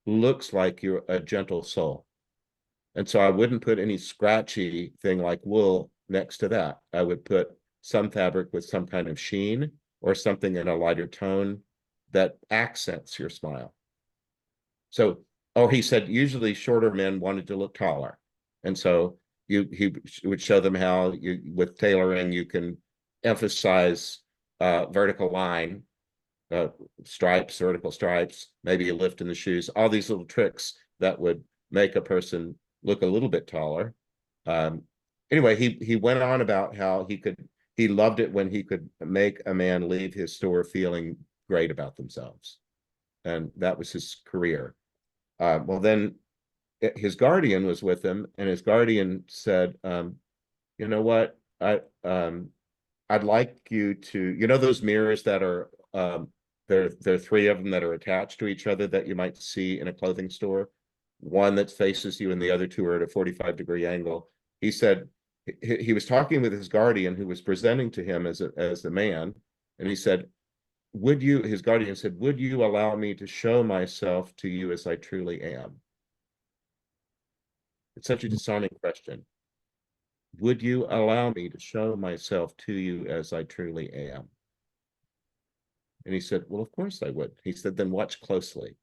looks like you're a gentle soul. And so I wouldn't put any scratchy thing like wool next to that. I would put some fabric with some kind of sheen or something in a lighter tone that accents your smile. So, he said usually shorter men wanted to look taller. And so he would show them how with tailoring, you can emphasize vertical line, stripes, vertical stripes, maybe a lift in the shoes, all these little tricks that would make a person look a little bit taller. Anyway, he went on about how he loved it when he could make a man leave his store feeling great about themselves. And that was his career. Well, then his guardian was with him, and his guardian said, you know what, I'd like you to, those mirrors that are, there are three of them that are attached to each other that you might see in a clothing store. One that faces you and the other two are at a 45-degree angle. He said he was talking with his guardian, who was presenting to him as a man, and he said, his guardian said, would you allow me to show myself to you as I truly am? It's such a disarming question. Would you allow me to show myself to you as I truly am? And he said, well, of course I would. He said, then watch closely.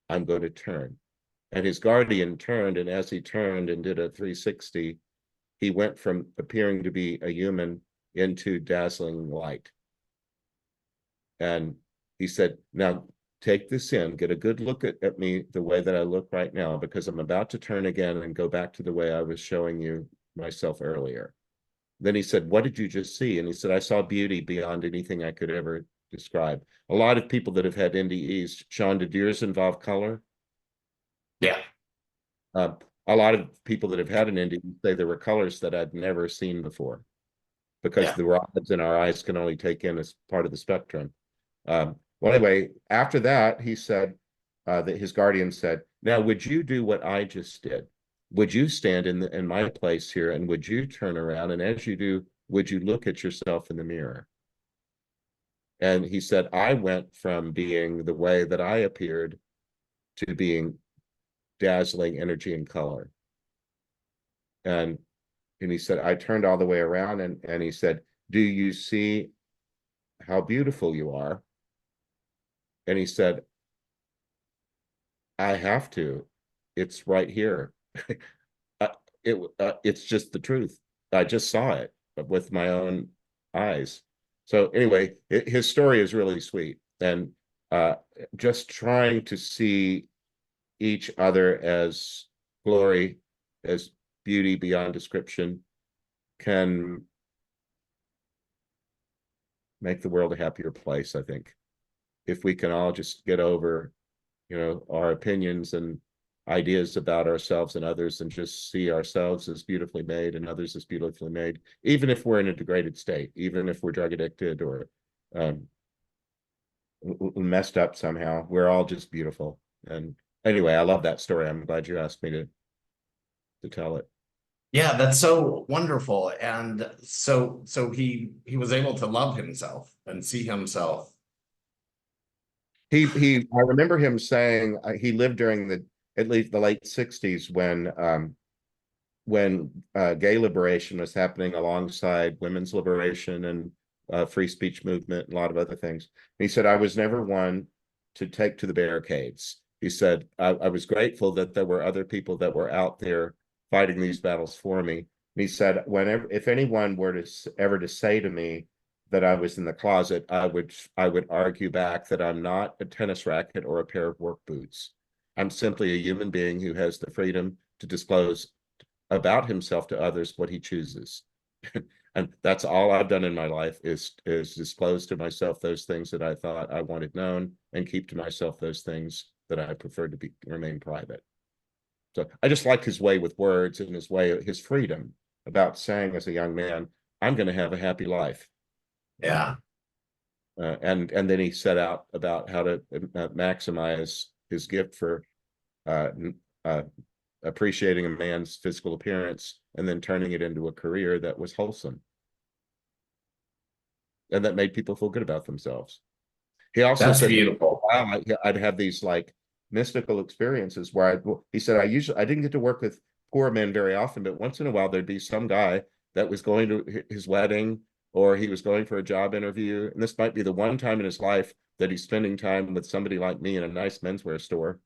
I'm going to turn. And his guardian turned, and as he turned and did a 360, he went from appearing to be a human into dazzling light. And he said, now take this in, get a good look at me the way that I look right now, because I'm about to turn again and go back to the way I was showing you myself earlier. Then he said, what did you just see? And he said, I saw beauty beyond anything I could ever describe. A lot of people that have had NDEs, Sean, did yours involve color? Yeah. A lot of people that have had an NDE say there were colors that I'd never seen before, because the rods in our eyes can only take in as part of the spectrum. Well, anyway, after that, he said, that his guardian said, now, would you do what I just did? Would you stand in my place here, and would you turn around, and as you do, would you look at yourself in the mirror? And he said, I went from being the way that I appeared to being dazzling energy and color. And he said, I turned all the way around, and he said, do you see how beautiful you are? And he said, I have to. It's right here. It's just the truth. I just saw it with my own eyes. So anyway, his story is really sweet, and just trying to see each other as glory, as beauty beyond description, can make the world a happier place, I think. If we can all just get over, our opinions and ideas about ourselves and others, and just see ourselves as beautifully made and others as beautifully made, even if we're in a degraded state, even if we're drug addicted or messed up somehow, we're all just beautiful. And anyway, I love that story. I'm glad you asked me to tell it. Yeah, that's so wonderful. And so he was able to love himself and see himself. I remember him saying he lived during at least the late 60s when gay liberation was happening alongside women's liberation and free speech movement and a lot of other things. And he said, I was never one to take to the barricades. He said, I was grateful that there were other people that were out there fighting these battles for me. And he said, if anyone were ever to say to me that I was in the closet, I would argue back that I'm not a tennis racket or a pair of work boots. I'm simply a human being who has the freedom to disclose about himself to others what he chooses. And that's all I've done in my life is disclose to myself those things that I thought I wanted known, and keep to myself those things that I preferred to remain private. So I just liked his way with words, and his freedom about saying as a young man, I'm going to have a happy life. Yeah. And then he set out about how to maximize his gift for appreciating a man's physical appearance, and then turning it into a career that was wholesome and that made people feel good about themselves. He also said, beautiful. wow, I'd have these like mystical experiences where he said, I didn't get to work with poor men very often, but once in a while there'd be some guy that was going to his wedding, or he was going for a job interview, and this might be the one time in his life that he's spending time with somebody like me in a nice menswear store,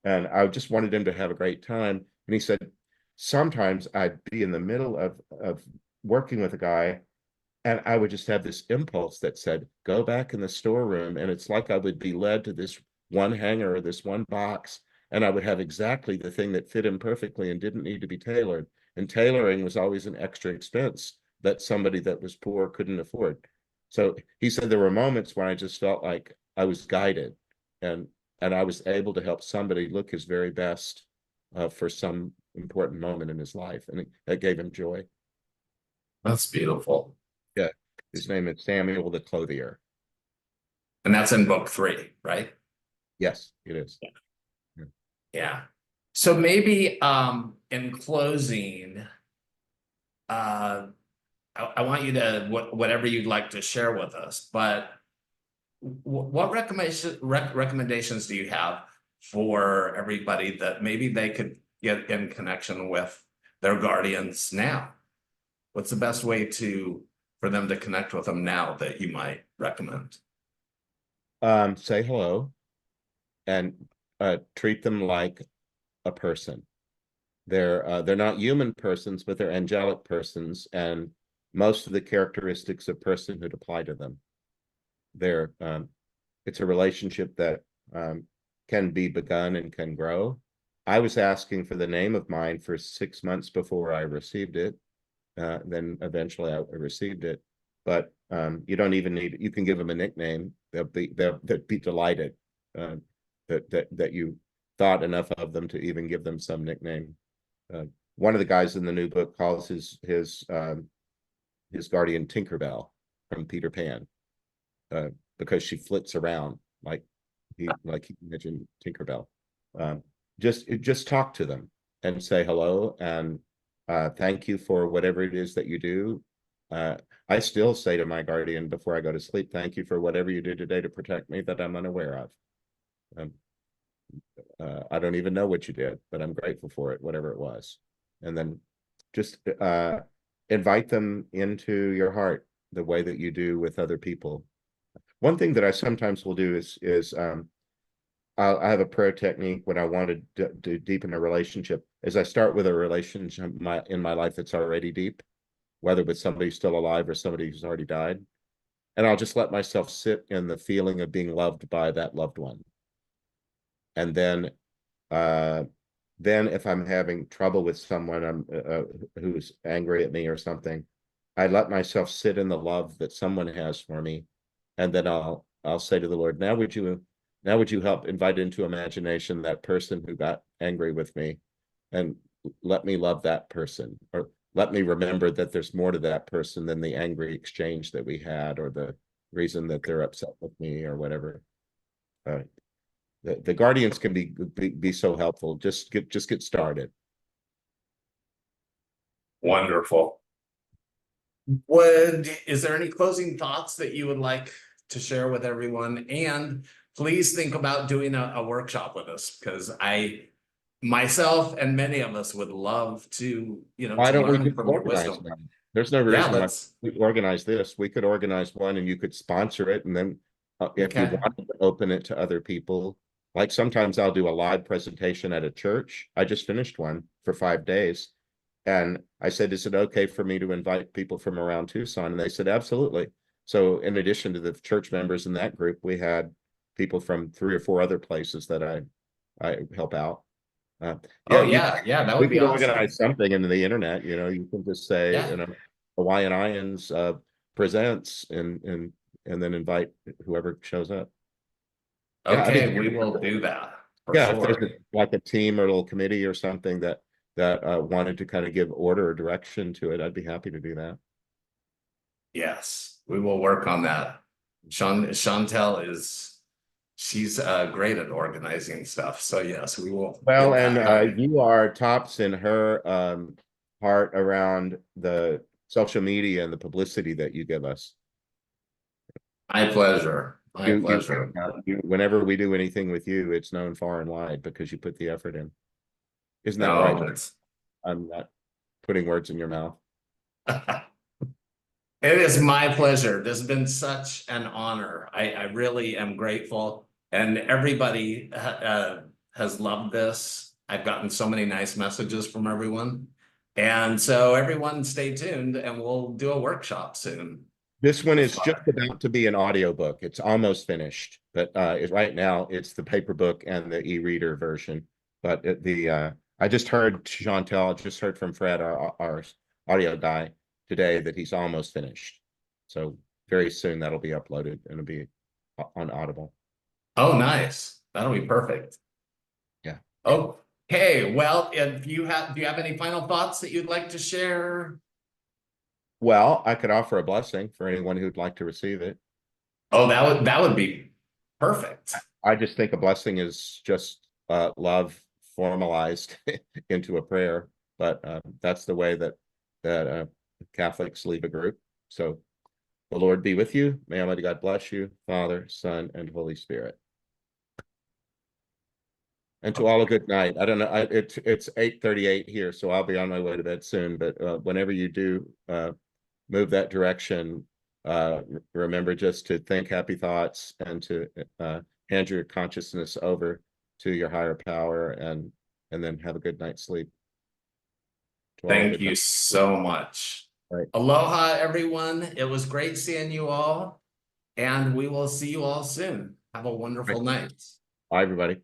and I just wanted him to have a great time. And he said, sometimes I'd be in the middle of working with a guy, and I would just have this impulse that said, go back in the storeroom. And it's like I would be led to this one hanger or this one box, and I would have exactly the thing that fit him perfectly and didn't need to be tailored. And tailoring was always an extra expense that somebody that was poor couldn't afford. So he said there were moments when I just felt like I was guided, and I was able to help somebody look his very best, for some important moment in his life, and it gave him joy. That's beautiful. Yeah, his name is Samuel the Clothier. And that's in book 3, right? Yes, it is. Yeah. So maybe in closing, I want you to whatever you'd like to share with us, but what recommendations do you have for everybody that maybe they could get in connection with their guardians now? What's the best way for them to connect with them now that you might recommend? Say hello and treat them like a person. They're not human persons, but they're angelic persons, and most of the characteristics of personhood apply to them. It's a relationship that can be begun and can grow. I was asking for the name of mine for 6 months before I received it. Then eventually I received it. But you don't even need it. You can give them a nickname. They'll be delighted that you thought enough of them to even give them some nickname. One of the guys in the new book calls his guardian Tinkerbell from Peter Pan, because she flits around like he mentioned Tinkerbell. Just talk to them and say hello and thank you for whatever it is that you do. I still say to my guardian before I go to sleep, thank you for whatever you did today to protect me that I'm unaware of. I don't even know what you did, but I'm grateful for it, whatever it was. And then just invite them into your heart the way that you do with other people. One thing that I sometimes will do is I have a prayer technique when I want to deepen a relationship, is I start with a relationship in my life that's already deep, whether with somebody still alive or somebody who's already died. And I'll just let myself sit in the feeling of being loved by that loved one. And then if I'm having trouble with someone who's angry at me or something, I let myself sit in the love that someone has for me. And then I'll say to the Lord, now would you help invite into imagination that person who got angry with me, and let me love that person, or let me remember that there's more to that person than the angry exchange that we had, or the reason that they're upset with me or whatever. The guardians can be so helpful. Just get started. Wonderful. Is there any closing thoughts that you would like to share with everyone? And please think about doing a workshop with us, because myself and many of us would love to, Why to don't we learn just from your organize wisdom. one? There's no reason why we organize this. We could organize one and you could sponsor it. And then if you wanted to open it to other people, like sometimes I'll do a live presentation at a church. I just finished one for 5 days. And I said, is it okay for me to invite people from around Tucson? And they said, absolutely. So in addition to the church members in that group, we had people from 3 or 4 other places that I help out. That would be could awesome. Organize something in the internet. You can just say, Hawaiian IANDS presents, and then invite whoever shows up. Okay, we will do that. If there's like a team or a little committee or something that wanted to kind of give order or direction to it, I'd be happy to do that. Yes, we will work on that. Chantel she's great at organizing stuff. So yes, we will. Well, and you are tops in her heart around the social media and the publicity that you give us. My pleasure. My pleasure. Whenever we do anything with you, it's known far and wide because you put the effort in. Isn't that right? I'm not putting words in your mouth. It is my pleasure. This has been such an honor. I really am grateful. And everybody has loved this. I've gotten so many nice messages from everyone. And so everyone stay tuned and we'll do a workshop soon. This one is just about to be an audiobook. It's almost finished, but right now it's the paper book and the e-reader version. But I just heard Chantel, just heard from Fred, our audio guy today, that he's almost finished. So very soon that'll be uploaded and it'll be on Audible. Oh, nice. That'll be perfect. Yeah. Oh, Okay, well, if you have, do you have any final thoughts that you'd like to share? Well, I could offer a blessing for anyone who'd like to receive it. Oh, that would be perfect. I just think a blessing is just love formalized into a prayer, but that's the way that Catholics leave a group. So the Lord be with you. May Almighty God bless you, Father, Son, and Holy Spirit. And to all a good night. I don't know. It's 8:38 here, so I'll be on my way to bed soon. But whenever you do move that direction, remember just to think happy thoughts and to hand your consciousness over to your higher power, and then have a good night's sleep. Thank you so much. Right. Aloha, everyone. It was great seeing you all, and we will see you all soon. Have a wonderful night. Bye, everybody.